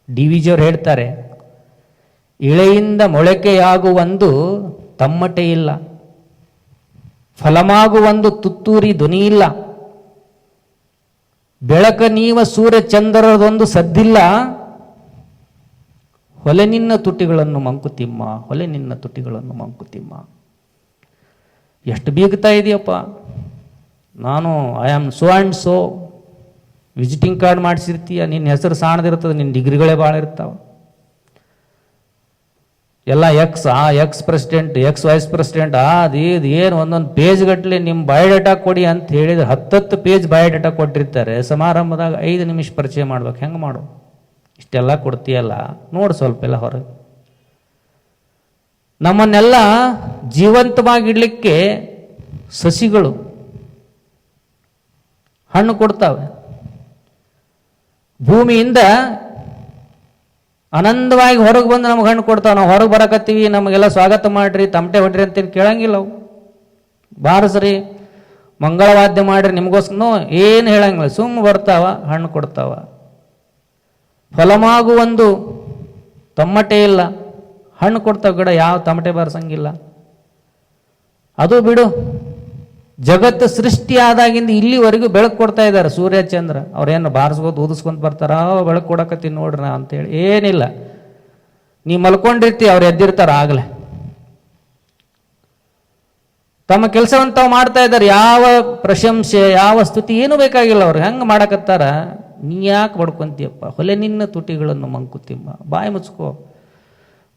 S1: DVG ಅವರು ಹೇಳ್ತಾರೆ, ಇಳೆಯಿಂದ ಮೊಳಕೆಯಾಗುವಂದು ತಮ್ಮಟೆ ಇಲ್ಲ, ಫಲಮಾಗುವಂದು ತುತ್ತೂರಿ ಧ್ವನಿ ಇಲ್ಲ, ಬೆಳಕ ನೀವ ಸೂರ್ಯ ಚಂದ್ರರದೊಂದು ಸದ್ದಿಲ್ಲ, ಹೊಲೆ ನಿನ್ನ ತುಟಿಗಳನ್ನು ಮಂಕುತಿಮ್ಮ, ಹೊಲೆ ನಿನ್ನ ತುಟಿಗಳನ್ನು ಮಂಕುತಿಮ್ಮ. ಎಷ್ಟು ಬೀಗ್ತಾ ಇದೆಯಪ್ಪ. ನಾನು I am so and so, visiting card ಮಾಡಿಸಿರ್ತೀಯ, ನಿನ್ನ ಹೆಸರು ಸಾಣದಿರ್ತದೆ, ನಿನ್ನ ಡಿಗ್ರಿಗಳೇ ಭಾಳ ಇರ್ತಾವ. ಎಲ್ಲ ex president, ex vice president, ಇದು ಏನು ಒಂದೊಂದು ಪೇಜ್ ಗಟ್ಟಲೆ ನಿಮ್ಮ ಬಯೋಡೇಟಾ ಕೊಡಿ ಅಂತ ಹೇಳಿದ್ರೆ 10 ಪೇಜ್ ಬಯೋಡೇಟಾ ಕೊಟ್ಟಿರ್ತಾರೆ. ಸಮಾರಂಭದಾಗ 5 ನಿಮಿಷ ಪರಿಚಯ ಮಾಡ್ಬೇಕು. ಹೆಂಗೆ ಮಾಡು? ಇಷ್ಟೆಲ್ಲ ಕೊಡ್ತೀಯಲ್ಲ, ನೋಡು ಸ್ವಲ್ಪ ಎಲ್ಲ ಹೊರಗೆ. ನಮ್ಮನ್ನೆಲ್ಲ ಜೀವಂತವಾಗಿಡ್ಲಿಕ್ಕೆ ಸಸಿಗಳು ಹಣ್ಣು ಕೊಡ್ತಾವೆ. ಭೂಮಿಯಿಂದ ಆನಂದವಾಗಿ ಹೊರಗೆ ಬಂದು ನಮ್ಗೆ ಹಣ್ಣು ಕೊಡ್ತಾವೆ. ನಾವು ಹೊರಗೆ ಬರಕತ್ತೀವಿ, ನಮಗೆಲ್ಲ ಸ್ವಾಗತ ಮಾಡ್ರಿ, ತಮಟೆ ಹೊಡ್ರಿ ಅಂತೇನು ಕೇಳಂಗಿಲ್ಲ ಅವು. ಬಾರಸ್ರಿ, ಮಂಗಳವಾದ್ಯ ಮಾಡ್ರಿ ನಿಮಗೋಸ್ಕರ ಏನು ಹೇಳಂಗಿಲ್ಲ. ಸುಮ್ಮ ಬರ್ತಾವ, ಹಣ್ಣು ಕೊಡ್ತಾವ. ಫಲಮಾಗುವಂದು ತಮ್ಮಟೆ ಇಲ್ಲ, ಹಣ್ಣು ಕೊಡ್ತಾವ ಗಿಡ. ಯಾವ ತಮಟೆ ಬಾರಿಸಂಗಿಲ್ಲ. ಅದು ಬಿಡು, ಜಗತ್ತು ಸೃಷ್ಟಿಯಾದಾಗಿಂದ ಇಲ್ಲಿವರೆಗೂ ಬೆಳಕು ಕೊಡ್ತಾ ಇದ್ದಾರೆ ಸೂರ್ಯ ಚಂದ್ರ. ಅವ್ರೇನು ಬಾರಿಸ್ಬೋದು ಊದಿಸ್ಕೊಂತ ಬರ್ತಾರ, ಬೆಳಕು ಕೊಡಕತ್ತೀನಿ ನೋಡ್ರಿ ನಾ ಅಂತೇಳಿ ಏನಿಲ್ಲ. ನೀ ಮಲ್ಕೊಂಡಿರ್ತಿ, ಅವ್ರು ಎದ್ದಿರ್ತಾರ ಆಗಲೇ. ತಮ್ಮ ಕೆಲಸವನ್ನು ತಾವು ಮಾಡ್ತಾ ಇದ್ದಾರೆ. ಯಾವ ಪ್ರಶಂಸೆ, ಯಾವ ಸ್ತುತಿ ಏನೂ ಬೇಕಾಗಿಲ್ಲ ಅವ್ರಿಗೆ. ಹೆಂಗೆ ಮಾಡಕತ್ತಾರ? ನೀ ಯಾಕೆ ಬಡ್ಕೊಂತೀಯಪ್ಪ? ಹೊಲೆ ನಿನ್ನ ತುಟಿಗಳನ್ನು ಮಂಕುತಿಮ್ಮ. ಬಾಯಿ ಮುಚ್ಕೋ,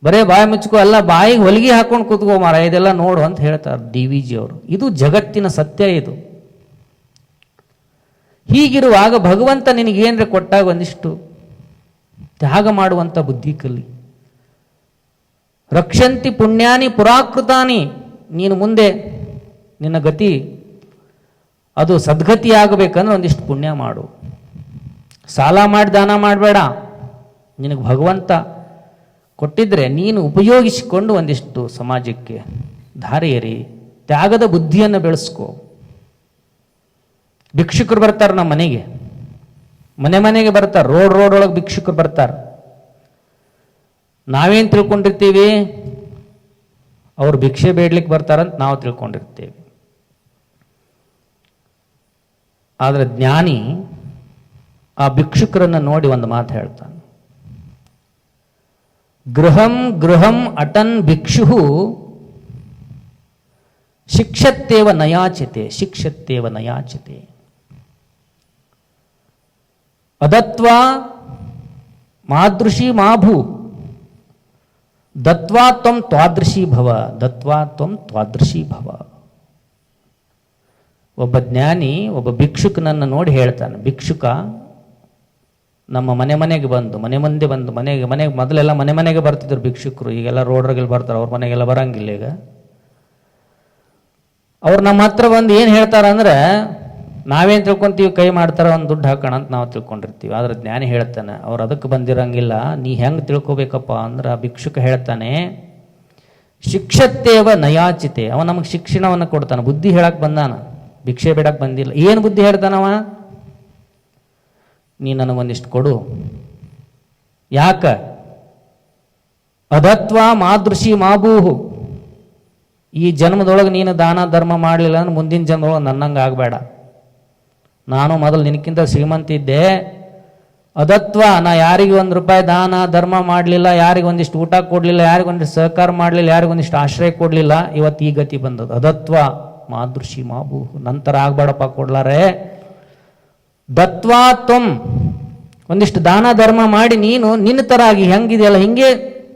S1: ಬರೇ ಬಾಯಿ ಮುಚ್ಕೋ ಅಲ್ಲ, ಬಾಯಿಗೆ ಹೊಲಿಗೆ ಹಾಕೊಂಡು ಕೂತ್ಕೋ ಮಾರ, ಇದೆಲ್ಲ ನೋಡು ಅಂತ ಹೇಳ್ತಾರೆ DVG ಅವರು. ಇದು ಜಗತ್ತಿನ ಸತ್ಯ. ಇದು ಹೀಗಿರುವಾಗ ಭಗವಂತ ನಿನಗೇನ್ರೆ ಕೊಟ್ಟಾಗ ಒಂದಿಷ್ಟು ತ್ಯಾಗ ಮಾಡುವಂಥ ಬುದ್ಧಿ ಕಲಿ. ರಕ್ಷಂತಿ ಪುಣ್ಯಾನಿ ಪುರಾಕೃತಾನಿ. ನೀನು ಮುಂದೆ ನಿನ್ನ ಗತಿ ಅದು ಸದ್ಗತಿ ಆಗಬೇಕಂದ್ರೆ ಒಂದಿಷ್ಟು ಪುಣ್ಯ ಮಾಡು. ಸಾಲ ಮಾಡಿ ದಾನ ಮಾಡಬೇಡ. ನಿನಗೆ ಭಗವಂತ ಕೊಟ್ಟಿದ್ರೆ ನೀನು ಉಪಯೋಗಿಸಿಕೊಂಡು ಒಂದಿಷ್ಟು ಸಮಾಜಕ್ಕೆ ದಾರಿ ಎರಿ. ತ್ಯಾಗದ ಬುದ್ಧಿಯನ್ನು ಬೆಳೆಸ್ಕೋ. ಭಿಕ್ಷುಕರು ಬರ್ತಾರೆ ನಮ್ಮ ಮನೆಗೆ, ಮನೆಗೆ ಬರ್ತಾರೆ. ರೋಡ್ ಒಳಗೆ ಭಿಕ್ಷುಕರು ಬರ್ತಾರೆ. ನಾವೇನು ತಿಳ್ಕೊಂಡಿರ್ತೀವಿ? ಅವ್ರು ಭಿಕ್ಷೆ ಬೇಡ್ಲಿಕ್ಕೆ ಬರ್ತಾರಂತ ನಾವು ತಿಳ್ಕೊಂಡಿರ್ತೀವಿ. ಆದರೆ ಜ್ಞಾನಿ ಆ ಭಿಕ್ಷುಕರನ್ನು ನೋಡಿ ಒಂದು ಮಾತು ಹೇಳ್ತಾನೆ. ಗೃಹಂ ಗೃಹಂ ಅಟನ್ ಭಿಕ್ಷು ಶಿಕ್ಷತ್ತೇವ ನಯಾಚತೆ, ಶಿಕ್ಷತ್ತೇವ ನಯಾಚತೆ. ಅದತ್ವಾ ಮಾದೃಶಿ ಮಾಭೂ, ದತ್ವಾ ತ್ವಂ ತ್ವಾದೃಶಿ ಭವ, ದತ್ವಾ ತ್ವಂ ತ್ವಾದೃಶಿ ಭವ. ಒಬ್ಬ ಜ್ಞಾನಿ ಒಬ್ಬ ಭಿಕ್ಷುಕನನ್ನು ನೋಡಿ ಹೇಳ್ತಾನೆ, ಭಿಕ್ಷುಕ ನಮ್ಮ ಮನೆಗೆ ಬಂದು ಮನೆ ಮುಂದೆ ಬಂದು ಮನೆಗೆ ಮೊದಲೆಲ್ಲ ಮನೆಗೆ ಬರ್ತಿದ್ರು ಭಿಕ್ಷುಕರು, ಈಗೆಲ್ಲ ರೋಡ್ರಲ್ಲಿ ಬರ್ತಾರೆ, ಅವ್ರ ಮನೆಗೆಲ್ಲ ಬರಂಗಿಲ್ಲ ಈಗ. ಅವ್ರು ನಮ್ಮ ಹತ್ರ ಬಂದು ಏನು ಹೇಳ್ತಾರ ಅಂದ್ರೆ, ನಾವೇನು ತಿಳ್ಕೊಂತೀವಿ ಕೈ ಮಾಡ್ತಾರ ಒಂದು ದುಡ್ಡು ಹಾಕೋಣ ಅಂತ ನಾವು ತಿಳ್ಕೊಂಡಿರ್ತೀವಿ. ಆದ್ರೆ ಜ್ಞಾನಿ ಹೇಳ್ತಾನೆ ಅವ್ರು ಅದಕ್ಕೆ ಬಂದಿರಂಗಿಲ್ಲ. ನೀ ಹೆಂಗೆ ತಿಳ್ಕೊಬೇಕಪ್ಪ ಅಂದ್ರೆ, ಆ ಭಿಕ್ಷುಕ ಹೇಳ್ತಾನೆ, ಶಿಕ್ಷತ್ತೇವ ನಯಾಚಿತೆ, ಅವ ನಮಗೆ ಶಿಕ್ಷಣವನ್ನು ಕೊಡ್ತಾನೆ, ಬುದ್ಧಿ ಹೇಳಕ್ ಬಂದಾನ, ಭಿಕ್ಷೆ ಬೇಡಕ್ಕೆ ಬಂದಿಲ್ಲ. ಏನು ಬುದ್ಧಿ ಹೇಳ್ತಾನವ? ನೀ ನನಗೊಂದಿಷ್ಟು ಕೊಡು. ಯಾಕ? ಅದತ್ವ ಮಾದೃಶಿ ಮಾಬೂಹು, ಈ ಜನ್ಮದೊಳಗೆ ನೀನು ದಾನ ಧರ್ಮ ಮಾಡಲಿಲ್ಲ ಅಂದ್ರೆ ಮುಂದಿನ ಜನ್ಮದೊಳಗೆ ನನ್ನಂಗೆ ಆಗಬೇಡ. ನಾನು ಮೊದಲು ನಿನಕ್ಕಿಂತ ಶ್ರೀಮಂತ ಇದ್ದೆ. ಅದತ್ವ, ನಾ ಯಾರಿಗೆ ₹1 ದಾನ ಧರ್ಮ ಮಾಡಲಿಲ್ಲ, ಯಾರಿಗೆ ಒಂದಿಷ್ಟು ಊಟ ಕೊಡಲಿಲ್ಲ, ಯಾರಿಗೊಂದಿಷ್ಟು ಸಹಕಾರ ಮಾಡಲಿಲ್ಲ, ಯಾರಿಗೊಂದಿಷ್ಟು ಆಶ್ರಯ ಕೊಡಲಿಲ್ಲ, ಇವತ್ತು ಈ ಗತಿ ಬಂದದ್ದು. ಅದತ್ವ ಮಾದೃಶಿ ಮಾಬು, ನಂತರ ಆಗ್ಬೇಡಪ್ಪ ಕೊಡ್ಲಾರೆ. ದತ್ವಾ ತ್ವಂ, ಒಂದಿಷ್ಟು ದಾನ ಧರ್ಮ ಮಾಡಿ ನೀನು ನಿನ್ನ ಥರ ಆಗಿ ಹೆಂಗಿದೆಯಲ್ಲ ಹಿಂಗೆ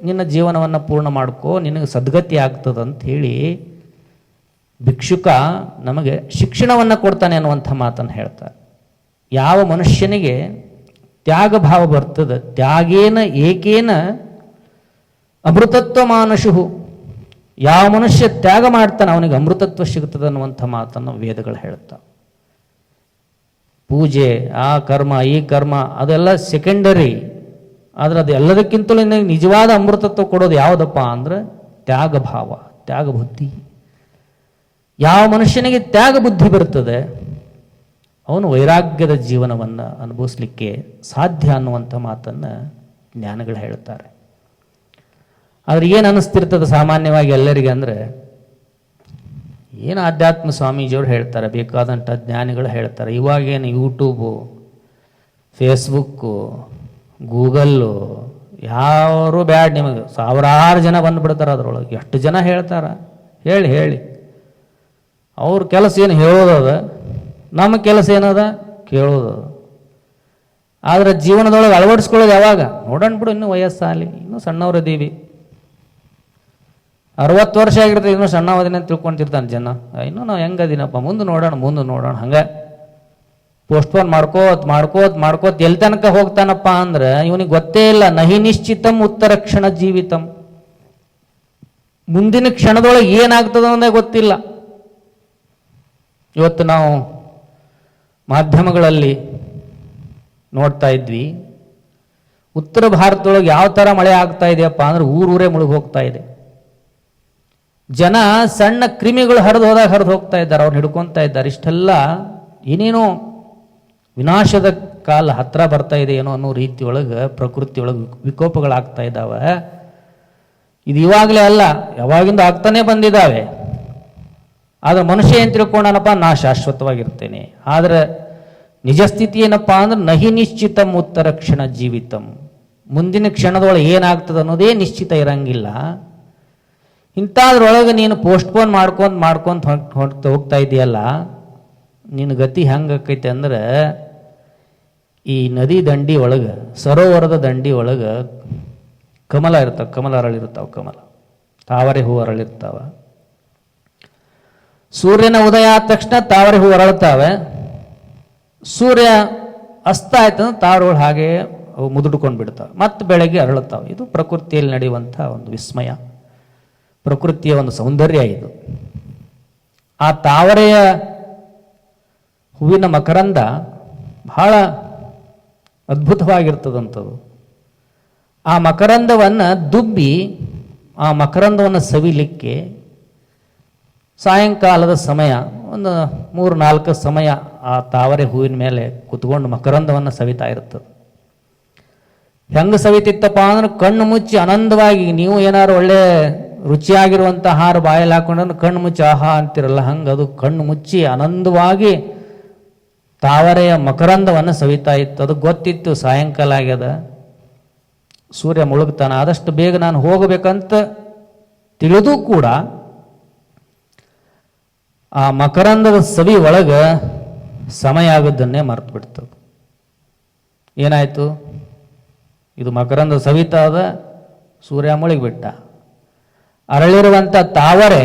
S1: ನಿನ್ನ ಜೀವನವನ್ನು ಪೂರ್ಣ ಮಾಡ್ಕೋ, ನಿನಗೆ ಸದ್ಗತಿ ಆಗ್ತದಂತ ಹೇಳಿ ಭಿಕ್ಷುಕ ನಮಗೆ ಶಿಕ್ಷಣವನ್ನು ಕೊಡ್ತಾನೆ ಅನ್ನುವಂಥ ಮಾತನ್ನು ಹೇಳ್ತಾರೆ. ಯಾವ ಮನುಷ್ಯನಿಗೆ ತ್ಯಾಗ ಭಾವ ಬರ್ತದೆ, ತ್ಯಾಗೇನ ಏಕೇನ ಅಮೃತತ್ವ ಮಾನಶು, ಯಾವ ಮನುಷ್ಯ ತ್ಯಾಗ ಮಾಡ್ತಾನೆ ಅವನಿಗೆ ಅಮೃತತ್ವ ಸಿಗ್ತದೆ ಅನ್ನುವಂಥ ಮಾತನ್ನು ವೇದಗಳು ಹೇಳ್ತಾವೆ. ಪೂಜೆ, ಆ ಕರ್ಮ ಈ ಕರ್ಮ ಅದೆಲ್ಲ ಸೆಕೆಂಡರಿ, ಆದರೆ ಅದು ಎಲ್ಲದಕ್ಕಿಂತಲೂ ನಿಜವಾದ ಅಮೃತತ್ವ ಕೊಡೋದು ಯಾವುದಪ್ಪ ಅಂದ್ರೆ ತ್ಯಾಗ ಭಾವ, ತ್ಯಾಗ ಬುದ್ಧಿ. ಯಾವ ಮನುಷ್ಯನಿಗೆ ತ್ಯಾಗ ಬುದ್ಧಿ ಬರ್ತದೆ ಅವನು ವೈರಾಗ್ಯದ ಜೀವನವನ್ನು ಅನುಭವಿಸ್ಲಿಕ್ಕೆ ಸಾಧ್ಯ ಅನ್ನುವಂಥ ಮಾತನ್ನು ಜ್ಞಾನಿಗಳು ಹೇಳ್ತಾರೆ. ಆದರೆ ಏನು ಅನ್ನಿಸ್ತಿರ್ತದೆ ಸಾಮಾನ್ಯವಾಗಿ ಎಲ್ಲರಿಗೆ ಅಂದರೆ, ಏನು ಆಧ್ಯಾತ್ಮ ಸ್ವಾಮೀಜಿಯವರು ಹೇಳ್ತಾರೆ, ಬೇಕಾದಂಥ ಜ್ಞಾನಿಗಳು ಹೇಳ್ತಾರೆ, ಇವಾಗೇನು ಯೂಟ್ಯೂಬು, ಫೇಸ್ಬುಕ್ಕು, ಗೂಗಲ್ಲು ಯಾರು ಬ್ಯಾಡ್, ನಿಮಗೆ ಸಾವಿರಾರು ಜನ ಬಂದುಬಿಡ್ತಾರೆ ಅದರೊಳಗೆ. ಎಷ್ಟು ಜನ ಹೇಳ್ತಾರೆ, ಹೇಳಿ ಅವ್ರ ಕೆಲಸ ಏನು ಹೇಳೋದದ, ನಮ್ಮ ಕೆಲಸ ಏನದ ಕೇಳೋದದ. ಆದರೆ ಜೀವನದೊಳಗೆ ಅಳವಡಿಸ್ಕೊಳ್ಳೋದು ಯಾವಾಗ? ನೋಡೋಣ ಬಿಡು, ಇನ್ನೂ ವಯಸ್ಸಾಗಲಿ, ಇನ್ನೂ ಸಣ್ಣವರದೀವಿ, 60 ವರ್ಷ ಆಗಿರ್ತದೆ, ಇನ್ನೂ ಸಣ್ಣವದಿನ ತಿಳ್ಕೊಂತಿರ್ತಾನೆ ಜನ. ಇನ್ನೂ ನಾವು ಹೆಂಗದಿನಪ್ಪ, ಮುಂದೆ ನೋಡೋಣ, ಹಂಗೆ ಪೋಸ್ಟ್ಪೋನ್ ಮಾಡ್ಕೋತ ಎಲ್ಲಿ ತನಕ ಹೋಗ್ತಾನಪ್ಪ ಅಂದ್ರೆ ಇವನಿಗೆ ಗೊತ್ತೇ ಇಲ್ಲ. ನಹಿ ನಿಶ್ಚಿತಂ ಉತ್ತರ ಕ್ಷಣ ಜೀವಿತಂ, ಮುಂದಿನ ಕ್ಷಣದೊಳಗೆ ಏನಾಗ್ತದ ಅನ್ನೋದೇ ಗೊತ್ತಿಲ್ಲ. ಇವತ್ತು ನಾವು ಮಾಧ್ಯಮಗಳಲ್ಲಿ ನೋಡ್ತಾ ಇದ್ವಿ, ಉತ್ತರ ಭಾರತದೊಳಗೆ ಯಾವ ಥರ ಮಳೆ ಆಗ್ತಾ ಇದೆಯಪ್ಪ ಅಂದ್ರೆ ಊರೇ ಮುಳುಗಿ ಹೋಗ್ತಾ ಇದೆ. ಜನ ಸಣ್ಣ ಕ್ರಿಮಿಗಳು ಹರಿದು ಹೋಗ್ತಾ ಇದ್ದಾರೆ, ಅವ್ರು ಹಿಡ್ಕೊತಾ ಇದ್ದಾರೆ. ಇಷ್ಟೆಲ್ಲ ಏನೇನೋ ವಿನಾಶದ ಕಾಲ ಹತ್ರ ಬರ್ತಾ ಇದೆ ಏನೋ ಅನ್ನೋ ರೀತಿಯೊಳಗೆ ಪ್ರಕೃತಿಯೊಳಗೆ ವಿಕೋಪಗಳಾಗ್ತಾ ಇದ್ದಾವೆ. ಇದು ಇವಾಗಲೇ ಅಲ್ಲ, ಯಾವಾಗಿಂದ ಆಗ್ತಾನೆ ಬಂದಿದ್ದಾವೆ. ಆದರೆ ಮನುಷ್ಯ ಏನು ತಿಳ್ಕೊಂಡನಪ್ಪ, ನಾ ಶಾಶ್ವತವಾಗಿರ್ತೇನೆ. ಆದರೆ ನಿಜ ಸ್ಥಿತಿ ಏನಪ್ಪ ಅಂದ್ರೆ ನಹಿ ನಿಶ್ಚಿತಂ ಉತ್ತರ ಕ್ಷಣ ಜೀವಿತಂ, ಮುಂದಿನ ಕ್ಷಣದೊಳಗೆ ಏನಾಗ್ತದೆ ಅನ್ನೋದೇ ನಿಶ್ಚಿತ ಇರಂಗಿಲ್ಲ. ಇಂಥದ್ರೊಳಗೆ ನೀನು ಪೋಸ್ಟ್ಪೋನ್ ಮಾಡ್ಕೊಂತ ಹೋಗ್ತಾ ಇದೆಯಲ್ಲ, ನಿನ್ನ ಗತಿ ಹೆಂಗಾಕೈತೆ ಅಂದ್ರೆ, ಈ ನದಿ ದಂಡಿ ಒಳಗೆ, ಸರೋವರದ ದಂಡಿ ಒಳಗೆ ಕಮಲ ಇರ್ತಾವೆ, ಕಮಲ ಅರಳಿರ್ತಾವೆ, ತಾವರೆ ಹೂ ಅರಳಿರ್ತಾವ. ಸೂರ್ಯನ ಉದಯ ಆದ ತಕ್ಷಣ ತಾವರೆ ಹೂ ಅರಳುತ್ತಾವೆ. ಸೂರ್ಯ ಅಸ್ತ ಆಯ್ತಂದ್ರೆ ತಾವರೆಗಳು ಹಾಗೆ ಮುದುಡ್ಕೊಂಡು ಬಿಡ್ತಾವೆ, ಮತ್ತೆ ಬೆಳಗ್ಗೆ ಅರಳುತ್ತಾವೆ. ಇದು ಪ್ರಕೃತಿಯಲ್ಲಿ ನಡೆಯುವಂಥ ಒಂದು ವಿಸ್ಮಯ, ಪ್ರಕೃತಿಯ ಒಂದು ಸೌಂದರ್ಯ ಇದು. ಆ ತಾವರೆಯ ಹೂವಿನ ಮಕರಂದ ಬಹಳ ಅದ್ಭುತವಾಗಿರ್ತದಂಥದ್ದು. ಆ ಮಕರಂದವನ್ನು ದುಬ್ಬಿ ಆ ಮಕರಂದವನ್ನು ಸವಿಲಿಕ್ಕೆ ಸಾಯಂಕಾಲದ ಸಮಯ ಒಂದು 3-4 ಸಮಯ ಆ ತಾವರೆ ಹೂವಿನ ಮೇಲೆ ಕುತ್ಕೊಂಡು ಮಕರಂದವನ್ನು ಸವಿತಾ ಇರ್ತದೆ. ಹೆಂಗೆ ಸವಿತಿತ್ತಪ್ಪ ಅಂದ್ರೆ ಕಣ್ಣು ಮುಚ್ಚಿ ಆನಂದವಾಗಿ, ನೀವು ಏನಾದ್ರು ಒಳ್ಳೆ ರುಚಿಯಾಗಿರುವಂಥ ಆಹಾರ ಬಾಯಲ್ಲಿ ಹಾಕೊಂಡ್ರೆ ಕಣ್ಣು ಮುಚ್ಚಿ ಆಹಾ ಅಂತಿರಲ್ಲ, ಹಂಗೆ ಅದು ಕಣ್ಣು ಮುಚ್ಚಿ ಆನಂದವಾಗಿ ತಾವರೆಯ ಮಕರಂದವನ್ನು ಸವಿತಾ ಇತ್ತು. ಅದು ಗೊತ್ತಿತ್ತು ಸಾಯಂಕಾಲ ಆಗ್ಯದ, ಸೂರ್ಯ ಮುಳುಗ್ತಾನೆ, ಆದಷ್ಟು ಬೇಗ ನಾನು ಹೋಗಬೇಕಂತ ತಿಳಿದು ಕೂಡ ಆ ಮಕರಂದದ ಸವಿ ಒಳಗೆ ಸಮಯ ಆಗೋದನ್ನೇ ಮರೆತು ಬಿಡ್ತದೆ. ಏನಾಯಿತು, ಇದು ಮಕರಂದ ಸವಿತಾ ಅದ, ಸೂರ್ಯ ಮುಳುಗಿಬಿಟ್ಟ. ಅರಳಿರುವಂಥ ತಾವರೆ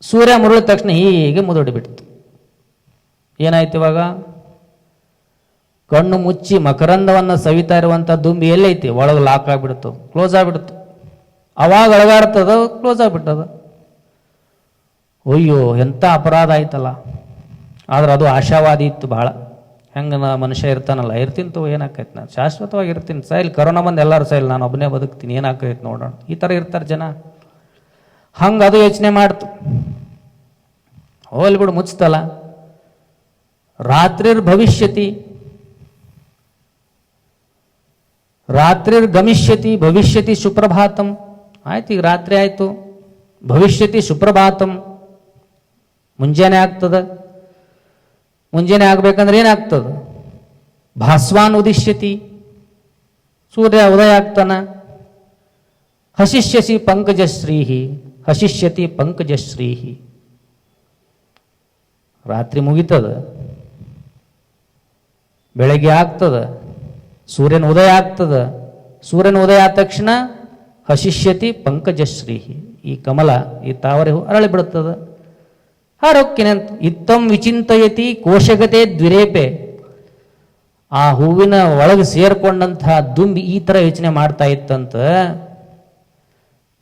S1: ಸೂರ್ಯ ಮುರುಳಿದ ತಕ್ಷಣ ಹೀಗೆ ಮುದುಡಿಬಿಡ್ತು. ಏನಾಯ್ತು ಇವಾಗ? ಕಣ್ಣು ಮುಚ್ಚಿ ಮಕರಂದವನ್ನು ಸವಿತಾ ಇರುವಂಥ ದುಂಬಿ ಎಲ್ಲೈತಿ? ಒಳಗೆ ಲಾಕ್ ಆಗಿಬಿಡ್ತು, ಕ್ಲೋಸ್ ಆಗಿಬಿಡ್ತು. ಅವಾಗ ಅಳಗಾಡ್ತದ, ಕ್ಲೋಸ್ ಆಗಿಬಿಟ್ಟದ. ಅಯ್ಯೋ ಎಂಥ ಅಪರಾಧ ಆಯ್ತಲ್ಲ. ಆದ್ರೆ ಅದು ಆಶಾವಾದಿ ಇತ್ತು ಭಾಳ. ಹೆಂಗೆ ಮನುಷ್ಯ ಇರ್ತಾನಲ್ಲ, ಇರ್ತಿಂತು ಏನಾಕೈತೆ, ನಾನು ಶಾಶ್ವತವಾಗಿ ಇರ್ತೀನಿ, ಸೈಲ್ ಕರೋನಾ ಬಂದು ಎಲ್ಲರೂ ಸೈಲ್, ನಾನು ಒಬ್ಬನೇ ಬದುಕ್ತೀನಿ, ಏನಾಕೈತೆ ನೋಡೋಣ. ಈ ಥರ ಇರ್ತಾರೆ ಜನ. ಹಂಗೆ ಅದು ಯೋಚನೆ ಮಾಡ್ತು. ಹೋಲ್ ಬಿಡು, ಮುಚ್ತಲ್ಲ. ರಾತ್ರಿರ್ ಭವಿಷ್ಯತಿ, ರಾತ್ರಿರ್ ಗಮಿಷ್ಯತಿ, ಭವಿಷ್ಯತಿ ಸುಪ್ರಭಾತಂ. ಆಯ್ತು, ಈಗ ರಾತ್ರಿ ಆಯ್ತು, ಭವಿಷ್ಯತಿ ಸುಪ್ರಭಾತಂ, ಮುಂಜಾನೆ ಆಗ್ತದ. ಮುಂಜಾನೆ ಆಗ್ಬೇಕಂದ್ರೆ ಏನಾಗ್ತದ? ಭಾಸ್ವಾನ್ ಉದಿಷ್ಯತಿ, ಸೂರ್ಯ ಉದಯ ಆಗ್ತಾನ. ಹಸಿಷ್ಯಸಿ ಪಂಕಜಶ್ರೀಹಿ, ಹಸಿಷ್ಯತಿ ಪಂಕಜಶ್ರೀಹಿ. ರಾತ್ರಿ ಮುಗಿತದ, ಬೆಳಗ್ಗೆ ಆಗ್ತದ, ಸೂರ್ಯನ ಉದಯ ಆಗ್ತದ. ಸೂರ್ಯನ ಉದಯ ಆದ ತಕ್ಷಣ ಹಸಿಷ್ಯತಿ ಪಂಕಜಶ್ರೀಹಿ, ಈ ಕಮಲ, ಈ ತಾವರೆ ಹೂ ಅರಳಿ ಬಿಡುತ್ತದ. ಹಾರೊಕ್ಕಿನಂತ ಇತ್ತಂ ವಿಚಿಂತಯತಿ ಕೋಶಗತೆ ದ್ವಿರೇಪೆ. ಆ ಹೂವಿನ ಒಳಗೆ ಸೇರ್ಕೊಂಡಂತಹ ದುಂಬಿ ಈ ಥರ ಯೋಚನೆ ಮಾಡ್ತಾ ಇತ್ತಂತ.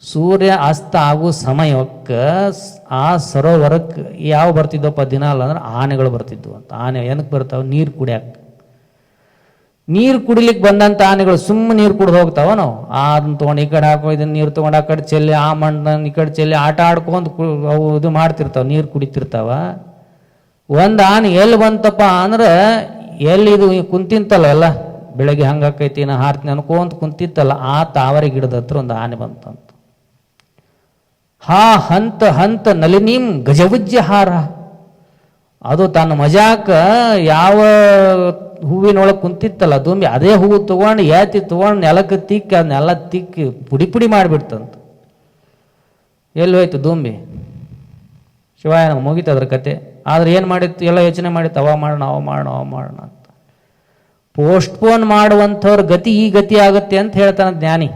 S1: ಸೂರ್ಯ ಅಸ್ತ ಆಗೋ ಸಮಯಕ್ಕೆ ಆ ಸರೋವರಕ್ಕೆ ಯಾವ ಬರ್ತಿದ್ದಪ್ಪ ದಿನಾಲ ಅಂದ್ರೆ ಆನೆಗಳು ಬರ್ತಿದ್ವು ಅಂತ. ಆನೆ ಏನಕ್ಕೆ ಬರ್ತಾವೆ? ನೀರು ಕುಡಿಯಕ್ಕೆ. ನೀರು ಕುಡಿಲಿಕ್ಕೆ ಬಂದಂಥ ಆನೆಗಳು ಸುಮ್ಮನೆ ನೀರು ಕುಡಿದು ಹೋಗ್ತಾವ. ನಾವು ಅದನ್ನ ತೊಗೊಂಡು ಈ ಕಡೆ ಹಾಕೋ, ಇದನ್ನ ನೀರು ತೊಗೊಂಡು ಆ ಕಡೆ ಚೆಲ್ಲಿ, ಆ ಮಣ್ಣನ್ನು ಈ ಕಡೆ ಚೆಲ್ಲಿ ಆಟ ಆಡ್ಕೊಂಡು ಅವು ಇದು ಮಾಡ್ತಿರ್ತಾವ, ನೀರು ಕುಡಿತಿರ್ತಾವ. ಒಂದು ಆನೆ ಎಲ್ಲಿ ಬಂತಪ್ಪ ಅಂದ್ರೆ, ಎಲ್ಲಿ ಇದು ಕುಂತಿಂತಲ್ಲ ಎಲ್ಲ ಬೆಳಗ್ಗೆ ಹಂಗಾಕೈತಿ ನಾ ಹಾರ್ತೀನಿ ಅನ್ಕೊಂತ ಕುಂತಿತ್ತಲ್ಲ, ಆ ತಾವರೆ ಗಿಡದ ಹತ್ರ ಒಂದು ಆನೆ ಬಂತಂತ. ಹಾ ಹಂತ ಹಂತ ನಲಿನೀಂ ಗಜವುಜ್ಯ ಹಾರ. ಅದು ತನ್ನ ಮಜಾಕ ಯಾವ ಹೂವಿನೊಳಗೆ ಕುಂತಿತ್ತಲ್ಲ ದುಂಬಿ, ಅದೇ ಹೂವು ತಗೊಂಡು ಏತಿ ತಗೊಂಡು ನೆಲಕ್ಕೆ ತಿಕ್ಕಿ ಅದನ್ನೆಲ್ಲ ತಿಕ್ಕಿ ಪುಡಿ ಪುಡಿ ಮಾಡಿಬಿಡ್ತಂತ. ಎಲ್ಲಿ ಹೋಯ್ತು ದುಂಬಿ? ಶಿವಾಯ ನಮ್ಗೆ ಮುಗೀತದ್ರ ಕತೆ. ಆದ್ರೆ ಏನು ಮಾಡಿತ್ತು? ಎಲ್ಲ ಯೋಚನೆ ಮಾಡಿತ್ತು, ಅವ ಮಾಡೋಣ ಅವ ಮಾಡೋಣ ಅವ ಮಾಡೋಣ ಅಂತ. ಪೋಸ್ಟ್ಪೋನ್ ಮಾಡುವಂಥವ್ರ ಗತಿ ಈ ಗತಿ ಆಗುತ್ತೆ ಅಂತ ಹೇಳ್ತಾನೆ ಜ್ಞಾನಿ.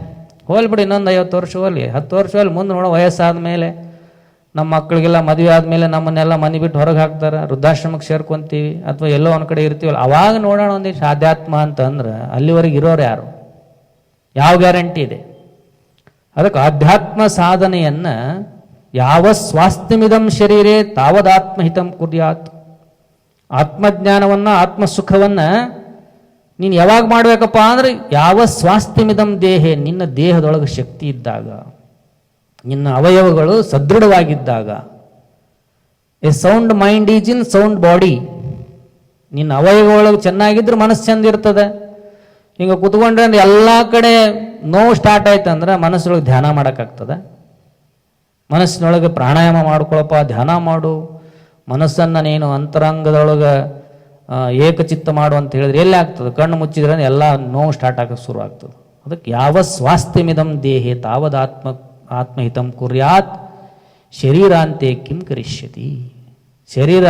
S1: ಹೋಲ್ಬಿಡಿ, ಇನ್ನೊಂದು 50 ವರ್ಷ ಹೋಗ್ಲಿ, 10 ವರ್ಷ ಹೋಗ್ಲಿ, ಮುಂದೆ ನೋಡೋ ವಯಸ್ಸಾದ ಮೇಲೆ ನಮ್ಮ ಮಕ್ಕಳಿಗೆಲ್ಲ ಮದುವೆ ಆದಮೇಲೆ ನಮ್ಮನ್ನೆಲ್ಲ ಮನೆ ಬಿಟ್ಟು ಹೊರಗೆ ಹಾಕ್ತಾರೆ, ವೃದ್ಧಾಶ್ರಮಕ್ಕೆ ಸೇರ್ಕೊಂತೀವಿ ಅಥವಾ ಎಲ್ಲೋ ಒಂದು ಕಡೆ ಇರ್ತೀವಲ್ಲ, ಅವಾಗ ನೋಡೋಣ ಒಂದಿಷ್ಟು ಆಧ್ಯಾತ್ಮ ಅಂತ ಅಂದ್ರೆ ಅಲ್ಲಿವರೆಗೆ ಇರೋರು ಯಾರು? ಯಾವ ಗ್ಯಾರಂಟಿ ಇದೆ? ಅದಕ್ಕೆ ಆಧ್ಯಾತ್ಮ ಸಾಧನೆಯನ್ನು ಯಾವ ಸ್ವಾಸ್ಥ್ಯಮಿದಂ ಶರೀರೇ ತಾವದಾತ್ಮಹಿತಂ ಕುರ್ಯಾತ್. ಆತ್ಮಜ್ಞಾನವನ್ನು ಆತ್ಮಸುಖವನ್ನು ನೀನು ಯಾವಾಗ ಮಾಡಬೇಕಪ್ಪ ಅಂದ್ರೆ ಯಾವ ಸ್ವಾಸ್ಥ್ಯಮಿದಂ ದೇಹೆ, ನಿನ್ನ ದೇಹದೊಳಗೆ ಶಕ್ತಿ ಇದ್ದಾಗ, ನಿನ್ನ ಅವಯವಗಳು ಸದೃಢವಾಗಿದ್ದಾಗ. A sound mind is in sound body. ನಿನ್ನ ಅವಯವಗಳೊಳಗೆ ಚೆನ್ನಾಗಿದ್ರೆ ಮನಸ್ಸು ಚಂದ ಇರ್ತದೆ. ಹಿಂಗೆ ಕುತ್ಕೊಂಡ್ರೆ ಎಲ್ಲ ಕಡೆ ನೋವು ಸ್ಟಾರ್ಟ್ ಆಯ್ತು ಅಂದ್ರೆ ಮನಸ್ಸೊಳಗೆ ಧ್ಯಾನ ಮಾಡೋಕ್ಕಾಗ್ತದೆ? ಮನಸ್ಸಿನೊಳಗೆ ಪ್ರಾಣಾಯಾಮ ಮಾಡ್ಕೊಳಪ್ಪ, ಧ್ಯಾನ ಮಾಡು, ಮನಸ್ಸನ್ನು ನೀನು ಅಂತರಂಗದೊಳಗೆ ಏಕಚಿತ್ತ ಮಾಡು ಅಂತ ಹೇಳಿದ್ರೆ ಎಲ್ಲಿ ಆಗ್ತದೆ? ಕಣ್ಣು ಮುಚ್ಚಿದ್ರೆ ಎಲ್ಲ ನೋವು ಸ್ಟಾರ್ಟ್ ಆಗೋಕ್ಕೆ ಶುರು ಆಗ್ತದೆ. ಅದಕ್ಕೆ ಯಾವ ಸ್ವಾಸ್ಥ್ಯಮಿದಂ ದೇಹೆ ಆತ್ಮಹಿತಂ ಕುರ್ಯಾತ್ ಶರೀರಾಂತೆ ಕಿಂ ಕರಿಷ್ಯತಿ. ಶರೀರ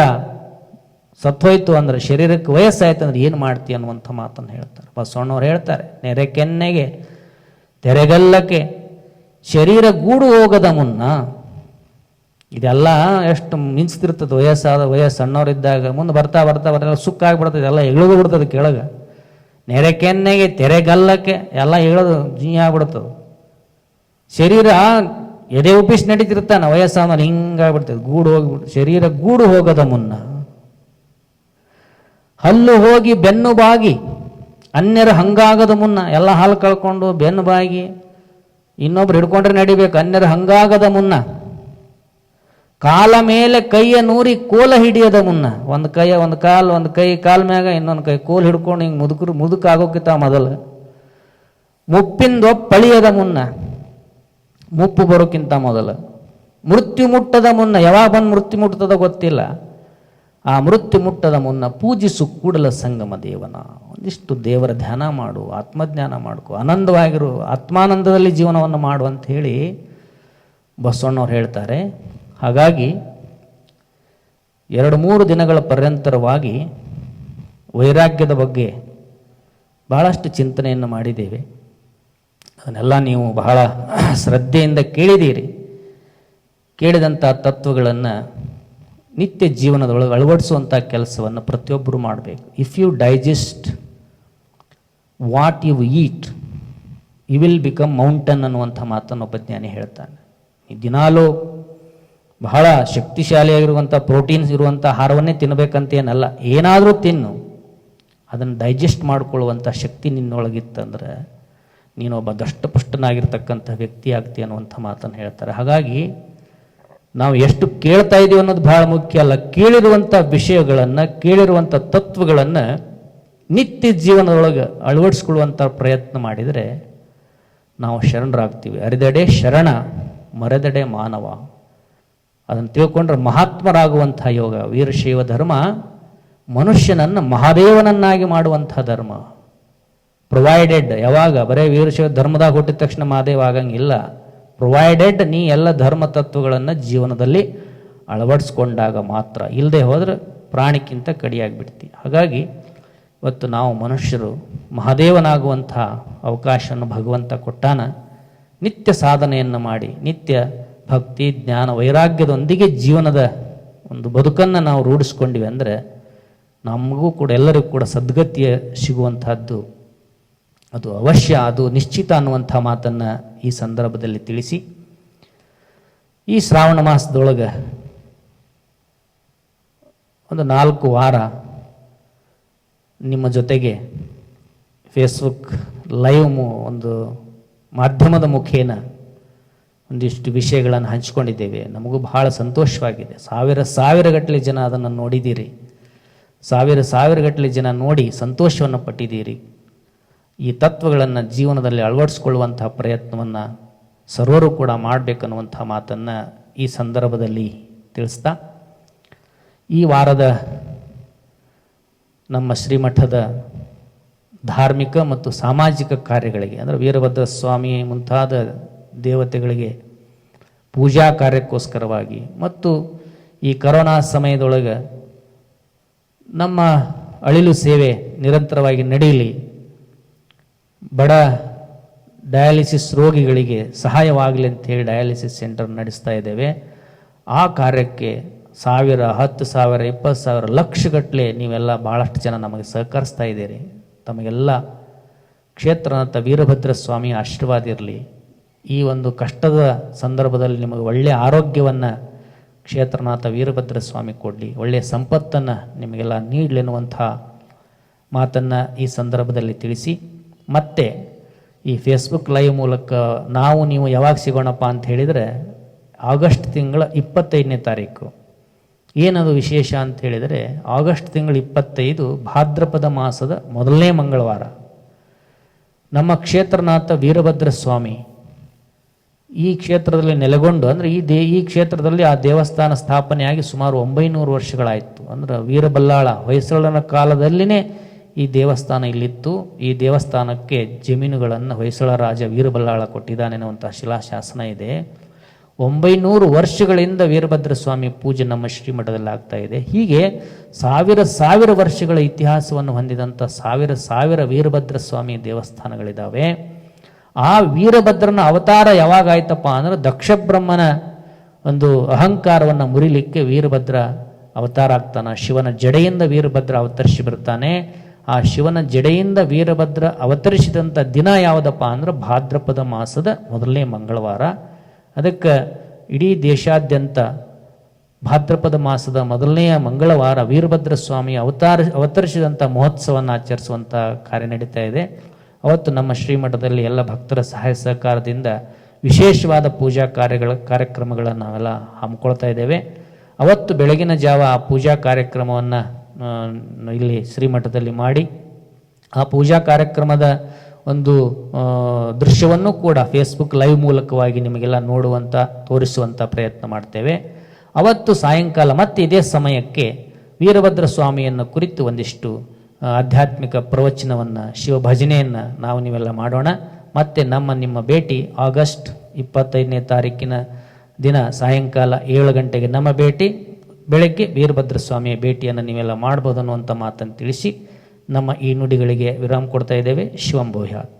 S1: ಸತ್ತೋಯ್ತು ಅಂದ್ರೆ, ಶರೀರಕ್ಕೆ ವಯಸ್ಸಾಯ್ತು ಅಂದ್ರೆ ಏನು ಮಾಡ್ತೀಯ ಅನ್ನುವಂಥ ಮಾತನ್ನು ಹೇಳ್ತಾರೆ ಬಸವಣ್ಣವ್ರು. ಹೇಳ್ತಾರೆ, ನೆರೆ ಕೆನ್ನೆಗೆ ತೆರೆಗಲ್ಲಕ್ಕೆ ಶರೀರ ಗೂಡು ಹೋಗದ ಮುನ್ನ. ಇದೆಲ್ಲ ಎಷ್ಟು ಮಿಂಚ್ತಿರ್ತದೆ ವಯಸ್ಸು ಸಣ್ಣವರಿದ್ದಾಗ. ಮುಂದೆ ಬರ್ತಾ ಬರ್ತಾ ಬರ್ತಾ ಸುಕ್ಕ ಆಗಿಬಿಡ್ತದೆ, ಎಲ್ಲ ಎಳೆದು ಬಿಡ್ತದೆ ಕೆಳಗೆ. ನೆರೆ ಕೆನ್ನೆಗೆ ತೆರೆಗಲ್ಲಕ್ಕೆ ಎಲ್ಲ ಎಳೆದು ಜೀ ಆಗ್ಬಿಡ್ತದೆ. ಶರೀರ ಎದೆ ಉಪ್ಪಿಸಿ ನಡೀತಿರ್ತಾನೆ, ವಯಸ್ಸಾದ್ಮೇಲೆ ಹಿಂಗಾಗ್ಬಿಡ್ತದೆ, ಗೂಡು ಹೋಗಿಬಿಡ್ತು. ಶರೀರ ಗೂಡು ಹೋಗದ ಮುನ್ನ ಹಲ್ಲು ಹೋಗಿ ಬೆನ್ನು ಬಾಗಿ, ಅನ್ಯರ ಹಂಗಾಗದ ಮುನ್ನ. ಎಲ್ಲ ಹಾಲು ಕಳ್ಕೊಂಡು ಬೆನ್ನು ಬಾಗಿ ಇನ್ನೊಬ್ರು ಹಿಡ್ಕೊಂಡ್ರೆ ನಡಿಬೇಕು, ಅನ್ಯರ ಹಂಗಾಗದ ಮುನ್ನ. ಕಾಲ ಮೇಲೆ ಕೈಯ ನೂರಿ ಕೋಲ ಹಿಡಿಯದ ಮುನ್ನ. ಒಂದು ಕೈ ಕಾಲ ಮ್ಯಾಗ ಇನ್ನೊಂದು ಕೈ ಕೋಲ್ ಹಿಡ್ಕೊಂಡು ಹಿಂಗೆ ಮುದುಕಾಗೋಕ್ಕಿಂತ ಮೊದಲು. ಮುಪ್ಪಿಂದೊಪ್ಪಳಿಯದ ಮುನ್ನ, ಮುಪ್ಪು ಬರೋಕ್ಕಿಂತ ಮೊದಲು. ಮೃತ್ಯು ಮುಟ್ಟದ ಮುನ್ನ, ಯಾವಾಗ ಬಂದು ಮೃತ್ಯು ಮುಟ್ಟದ ಗೊತ್ತಿಲ್ಲ. ಆ ಮೃತ್ಯು ಮುಟ್ಟದ ಮುನ್ನ ಪೂಜಿಸು ಕೂಡಲ ಸಂಗಮ ದೇವನ. ಒಂದಿಷ್ಟು ದೇವರ ಧ್ಯಾನ ಮಾಡು, ಆತ್ಮಜ್ಞಾನ ಮಾಡ್ಕೊ, ಆನಂದವಾಗಿರು, ಆತ್ಮಾನಂದದಲ್ಲಿ ಜೀವನವನ್ನು ಮಾಡು ಅಂತ ಹೇಳಿ ಬಸವಣ್ಣವ್ರು ಹೇಳ್ತಾರೆ. ಹಾಗಾಗಿ 2-3 ದಿನಗಳ ಪರ್ಯಂತರವಾಗಿ ವೈರಾಗ್ಯದ ಬಗ್ಗೆ ಬಹಳಷ್ಟು ಚಿಂತನೆಯನ್ನು ಮಾಡಿದ್ದೇವೆ. ಅದನ್ನೆಲ್ಲ ನೀವು ಬಹಳ ಶ್ರದ್ಧೆಯಿಂದ ಕೇಳಿದ್ದೀರಿ. ಕೇಳಿದಂಥ ತತ್ವಗಳನ್ನು ನಿತ್ಯ ಜೀವನದೊಳಗೆ ಅಳವಡಿಸುವಂಥ ಕೆಲಸವನ್ನು ಪ್ರತಿಯೊಬ್ಬರು ಮಾಡಬೇಕು. If you digest what you eat you will become mountain ಅನ್ನುವಂಥ ಮಾತನ್ನು ಒಬ್ಬ ಜ್ಞಾನಿ ಹೇಳ್ತಾನೆ. ಈ ದಿನಾಲೂ ಬಹಳ ಶಕ್ತಿಶಾಲಿಯಾಗಿರುವಂಥ ಪ್ರೋಟೀನ್ಸ್ ಇರುವಂಥ ಆಹಾರವನ್ನೇ ತಿನ್ನಬೇಕಂತೇನಲ್ಲ, ಏನಾದರೂ ತಿನ್ನು, ಅದನ್ನು ಡೈಜೆಸ್ಟ್ ಮಾಡಿಕೊಳ್ಳುವಂಥ ಶಕ್ತಿ ನಿನ್ನೊಳಗಿತ್ತಂದ್ರೆ ನೀನೊಬ್ಬ ದಷ್ಟಪುಷ್ಟನಾಗಿರ್ತಕ್ಕಂಥ ವ್ಯಕ್ತಿ ಆಗ್ತಿ ಅನ್ನುವಂಥ ಮಾತನ್ನು ಹೇಳ್ತಾರೆ. ಹಾಗಾಗಿ ನಾವು ಎಷ್ಟು ಕೇಳ್ತಾ ಇದ್ದೀವಿ ಅನ್ನೋದು ಬಹಳ ಮುಖ್ಯ ಅಲ್ಲ, ಕೇಳಿರುವಂಥ ವಿಷಯಗಳನ್ನು, ಕೇಳಿರುವಂಥ ತತ್ವಗಳನ್ನು ನಿತ್ಯ ಜೀವನದೊಳಗೆ ಅಳವಡಿಸ್ಕೊಳ್ಳುವಂಥ ಪ್ರಯತ್ನ ಮಾಡಿದರೆ ನಾವು ಶರಣರಾಗ್ತೀವಿ. ಅರಿದೆಡೆ ಶರಣ, ಮರೆದೆಡೆ ಮಾನವ. ಅದನ್ನು ತಿಳ್ಕೊಂಡ್ರೆ ಮಹಾತ್ಮರಾಗುವಂಥ ಯೋಗ. ವೀರಶೈವ ಧರ್ಮ ಮನುಷ್ಯನನ್ನು ಮಹಾದೇವನನ್ನಾಗಿ ಮಾಡುವಂಥ ಧರ್ಮ. ಪ್ರೊವೈಡೆಡ್, ಯಾವಾಗ ಬರೀ ವೀರಶೈವ ಧರ್ಮದಾಗ ಹುಟ್ಟಿದ ತಕ್ಷಣ ಮಹಾದೇವ ಆಗಂಗಿಲ್ಲ. ಪ್ರೊವೈಡೆಡ್ ನೀ ಎಲ್ಲ ಧರ್ಮ ತತ್ವಗಳನ್ನು ಜೀವನದಲ್ಲಿ ಅಳವಡಿಸ್ಕೊಂಡಾಗ ಮಾತ್ರ, ಇಲ್ಲದೆ ಹೋದ್ರೆ ಪ್ರಾಣಿಕ್ಕಿಂತ ಕಡಿಯಾಗಿಬಿಡ್ತಿ. ಹಾಗಾಗಿ ಇವತ್ತು ನಾವು ಮನುಷ್ಯರು ಮಹಾದೇವನಾಗುವಂಥ ಅವಕಾಶವನ್ನು ಭಗವಂತ ಕೊಟ್ಟಾನ. ನಿತ್ಯ ಸಾಧನೆಯನ್ನು ಮಾಡಿ, ನಿತ್ಯ ಭಕ್ತಿ ಜ್ಞಾನ ವೈರಾಗ್ಯದೊಂದಿಗೆ ಜೀವನದ ಒಂದು ಬದುಕನ್ನು ನಾವು ರೂಢಿಸ್ಕೊಂಡಿವಿ ಅಂದರೆ ನಮಗೂ ಕೂಡ, ಎಲ್ಲರಿಗೂ ಕೂಡ ಸದ್ಗತಿಯ ಸಿಗುವಂತಹದ್ದು ಅದು ಅವಶ್ಯ, ಅದು ನಿಶ್ಚಿತ ಅನ್ನುವಂಥ ಮಾತನ್ನು ಈ ಸಂದರ್ಭದಲ್ಲಿ ತಿಳಿಸಿ, ಈ ಶ್ರಾವಣ ಮಾಸದೊಳಗೆ ಒಂದು 4 ವಾರ ನಿಮ್ಮ ಜೊತೆಗೆ ಫೇಸ್ಬುಕ್ ಲೈವ್ ಒಂದು ಮಾಧ್ಯಮದ ಮುಖೇನ ಒಂದಿಷ್ಟು ವಿಷಯಗಳನ್ನು ಹಂಚಿಕೊಂಡಿದ್ದೇವೆ. ನಮಗೂ ಬಹಳ ಸಂತೋಷವಾಗಿದೆ. ಸಾವಿರ ಗಟ್ಟಲೆ ಜನ ಅದನ್ನು ನೋಡಿದ್ದೀರಿ, ಸಾವಿರ ಗಟ್ಟಲೆ ಜನ ನೋಡಿ ಸಂತೋಷವನ್ನು ಪಟ್ಟಿದ್ದೀರಿ. ಈ ತತ್ವಗಳನ್ನು ಜೀವನದಲ್ಲಿ ಅಳವಡಿಸ್ಕೊಳ್ಳುವಂತಹ ಪ್ರಯತ್ನವನ್ನು ಸರ್ವರು ಕೂಡ ಮಾಡಬೇಕನ್ನುವಂಥ ಮಾತನ್ನು ಈ ಸಂದರ್ಭದಲ್ಲಿ ತಿಳಿಸ್ತಾ, ಈ ವಾರದ ನಮ್ಮ ಶ್ರೀಮಠದ ಧಾರ್ಮಿಕ ಮತ್ತು ಸಾಮಾಜಿಕ ಕಾರ್ಯಗಳಿಗೆ, ಅಂದರೆ ವೀರಭದ್ರ ಸ್ವಾಮಿ ಮುಂತಾದ ದೇವತೆಗಳಿಗೆ ಪೂಜಾ ಕಾರ್ಯಕ್ಕೋಸ್ಕರವಾಗಿ ಮತ್ತು ಈ ಕರೋನಾ ಸಮಯದೊಳಗೆ ನಮ್ಮ ಅಳಿಲು ಸೇವೆ ನಿರಂತರವಾಗಿ ನಡೆಯಲಿ, ಬಡ ಡಯಾಲಿಸಿಸ್ ರೋಗಿಗಳಿಗೆ ಸಹಾಯವಾಗಲಿ ಅಂತೇಳಿ ಡಯಾಲಿಸಿಸ್ ಸೆಂಟರ್ ನಡೆಸ್ತಾ ಇದ್ದೇವೆ. ಆ ಕಾರ್ಯಕ್ಕೆ 1000, 10,000, 20,000, ಲಕ್ಷಗಟ್ಟಲೆ ನೀವೆಲ್ಲ ಭಾಳಷ್ಟು ಜನ ನಮಗೆ ಸಹಕರಿಸ್ತಾ ಇದ್ದೀರಿ. ತಮಗೆಲ್ಲ ಕ್ಷೇತ್ರನಾಥ ವೀರಭದ್ರ ಸ್ವಾಮಿ ಆಶೀರ್ವಾದ ಇರಲಿ. ಈ ಒಂದು ಕಷ್ಟದ ಸಂದರ್ಭದಲ್ಲಿ ನಿಮಗೆ ಒಳ್ಳೆಯ ಆರೋಗ್ಯವನ್ನು ಕ್ಷೇತ್ರನಾಥ ವೀರಭದ್ರ ಸ್ವಾಮಿ ಕೊಡಲಿ, ಒಳ್ಳೆಯ ಸಂಪತ್ತನ್ನು ನಿಮಗೆಲ್ಲ ನೀಡಲಿ ಎನ್ನುವಂಥ ಮಾತನ್ನು ಈ ಸಂದರ್ಭದಲ್ಲಿ ತಿಳಿಸಿ, ಮತ್ತೆ ಈ ಫೇಸ್ಬುಕ್ ಲೈವ್ ಮೂಲಕ ನಾವು ನೀವು ಯಾವಾಗ ಸಿಗೋಣಪ್ಪ ಅಂತ ಹೇಳಿದರೆ ಆಗಸ್ಟ್ ತಿಂಗಳ 25ನೇ ತಾರೀಕು. ಏನದು ವಿಶೇಷ ಅಂತ ಹೇಳಿದರೆ, ಆಗಸ್ಟ್ ತಿಂಗಳ 25 ಭಾದ್ರಪದ ಮಾಸದ ಮೊದಲನೇ ಮಂಗಳವಾರ. ನಮ್ಮ ಕ್ಷೇತ್ರನಾಥ ವೀರಭದ್ರ ಸ್ವಾಮಿ ಈ ಕ್ಷೇತ್ರದಲ್ಲಿ ನೆಲೆಗೊಂಡು, ಅಂದರೆ ಈ ಕ್ಷೇತ್ರದಲ್ಲಿ ಆ ದೇವಸ್ಥಾನ ಸ್ಥಾಪನೆಯಾಗಿ ಸುಮಾರು 900 ವರ್ಷಗಳಾಯಿತು. ಅಂದ್ರೆ ವೀರಬಲ್ಲಾಳ ಹೊಯ್ಸಳನ ಕಾಲದಲ್ಲಿನೇ ಈ ದೇವಸ್ಥಾನ ಇಲ್ಲಿತ್ತು. ಈ ದೇವಸ್ಥಾನಕ್ಕೆ ಜಮೀನುಗಳನ್ನು ಹೊಯ್ಸಳ ರಾಜ ವೀರಬಲ್ಲಾಳ ಕೊಟ್ಟಿದ್ದಾನೆ ಅನ್ನುವಂಥ ಶಿಲಾಶಾಸನ ಇದೆ. 900 ವರ್ಷಗಳಿಂದ ವೀರಭದ್ರ ಸ್ವಾಮಿ ಪೂಜೆ ನಮ್ಮ ಶ್ರೀಮಠದಲ್ಲಿ ಆಗ್ತಾ ಇದೆ. ಹೀಗೆ ಸಾವಿರ ವರ್ಷಗಳ ಇತಿಹಾಸವನ್ನು ಹೊಂದಿದಂಥ ಸಾವಿರ ವೀರಭದ್ರ ಸ್ವಾಮಿ ದೇವಸ್ಥಾನಗಳಿದ್ದಾವೆ. ಆ ವೀರಭದ್ರನ ಅವತಾರ ಯಾವಾಗ ಆಯ್ತಪ್ಪ ಅಂದ್ರೆ, ದಕ್ಷಬ್ರಹ್ಮನ ಒಂದು ಅಹಂಕಾರವನ್ನು ಮುರಿಲಿಕ್ಕೆ ವೀರಭದ್ರ ಅವತಾರ ಆಗ್ತಾನೆ. ಶಿವನ ಜಡೆಯಿಂದ ವೀರಭದ್ರ ಅವತರಿಸಿ ಬರ್ತಾನೆ. ಆ ಶಿವನ ಜಡೆಯಿಂದ ವೀರಭದ್ರ ಅವತರಿಸಿದಂಥ ದಿನ ಯಾವುದಪ್ಪ ಅಂದ್ರೆ ಭಾದ್ರಪದ ಮಾಸದ ಮೊದಲನೇ ಮಂಗಳವಾರ. ಅದಕ್ಕೆ ಇಡೀ ದೇಶಾದ್ಯಂತ ಭಾದ್ರಪದ ಮಾಸದ ಮೊದಲನೆಯ ಮಂಗಳವಾರ ವೀರಭದ್ರ ಸ್ವಾಮಿ ಅವತರಿಸಿದಂಥ ಮಹೋತ್ಸವವನ್ನು ಆಚರಿಸುವಂಥ ಕಾರ್ಯ ನಡೀತಾ ಇದೆ. ಅವತ್ತು ನಮ್ಮ ಶ್ರೀಮಠದಲ್ಲಿ ಎಲ್ಲ ಭಕ್ತರ ಸಹಾಯ ಸಹಕಾರದಿಂದ ವಿಶೇಷವಾದ ಪೂಜಾ ಕಾರ್ಯಕ್ರಮಗಳನ್ನು ನಾವೆಲ್ಲ ಹಮ್ಮಿಕೊಳ್ತಾ ಇದ್ದೇವೆ. ಅವತ್ತು ಬೆಳಗಿನ ಜಾವ ಆ ಪೂಜಾ ಕಾರ್ಯಕ್ರಮವನ್ನು ಇಲ್ಲಿ ಶ್ರೀಮಠದಲ್ಲಿ ಮಾಡಿ, ಆ ಪೂಜಾ ಕಾರ್ಯಕ್ರಮದ ಒಂದು ದೃಶ್ಯವನ್ನು ಕೂಡ ಫೇಸ್ಬುಕ್ ಲೈವ್ ಮೂಲಕವಾಗಿ ನಿಮಗೆಲ್ಲ ತೋರಿಸುವಂಥ ಪ್ರಯತ್ನ ಮಾಡ್ತೇವೆ. ಅವತ್ತು ಸಾಯಂಕಾಲ ಮತ್ತೆ ಇದೇ ಸಮಯಕ್ಕೆ ವೀರಭದ್ರ ಸ್ವಾಮಿಯನ್ನು ಕುರಿತು ಒಂದಿಷ್ಟು ಆಧ್ಯಾತ್ಮಿಕ ಪ್ರವಚನವನ್ನು, ಶಿವಭಜನೆಯನ್ನು ನಾವು ನೀವೆಲ್ಲ ಮಾಡೋಣ. ಮತ್ತೆ ನಿಮ್ಮ ಭೇಟಿ ಆಗಸ್ಟ್ 25ನೇ ತಾರೀಕಿನ ದಿನ ಸಾಯಂಕಾಲ 7 ಗಂಟೆಗೆ ನಮ್ಮ ಭೇಟಿ, ಬೆಳಗ್ಗೆ ವೀರಭದ್ರ ಸ್ವಾಮಿಯ ಭೇಟಿಯನ್ನು ನೀವೆಲ್ಲ ಮಾಡ್ಬೋದು ಅನ್ನುವಂಥ ಮಾತನ್ನು ತಿಳಿಸಿ ನಮ್ಮ ಈ ನುಡಿಗಳಿಗೆ ವಿರಾಮ ಕೊಡ್ತಾ ಇದ್ದೇವೆ. ಶಿವಂಭೂಯಾತ್.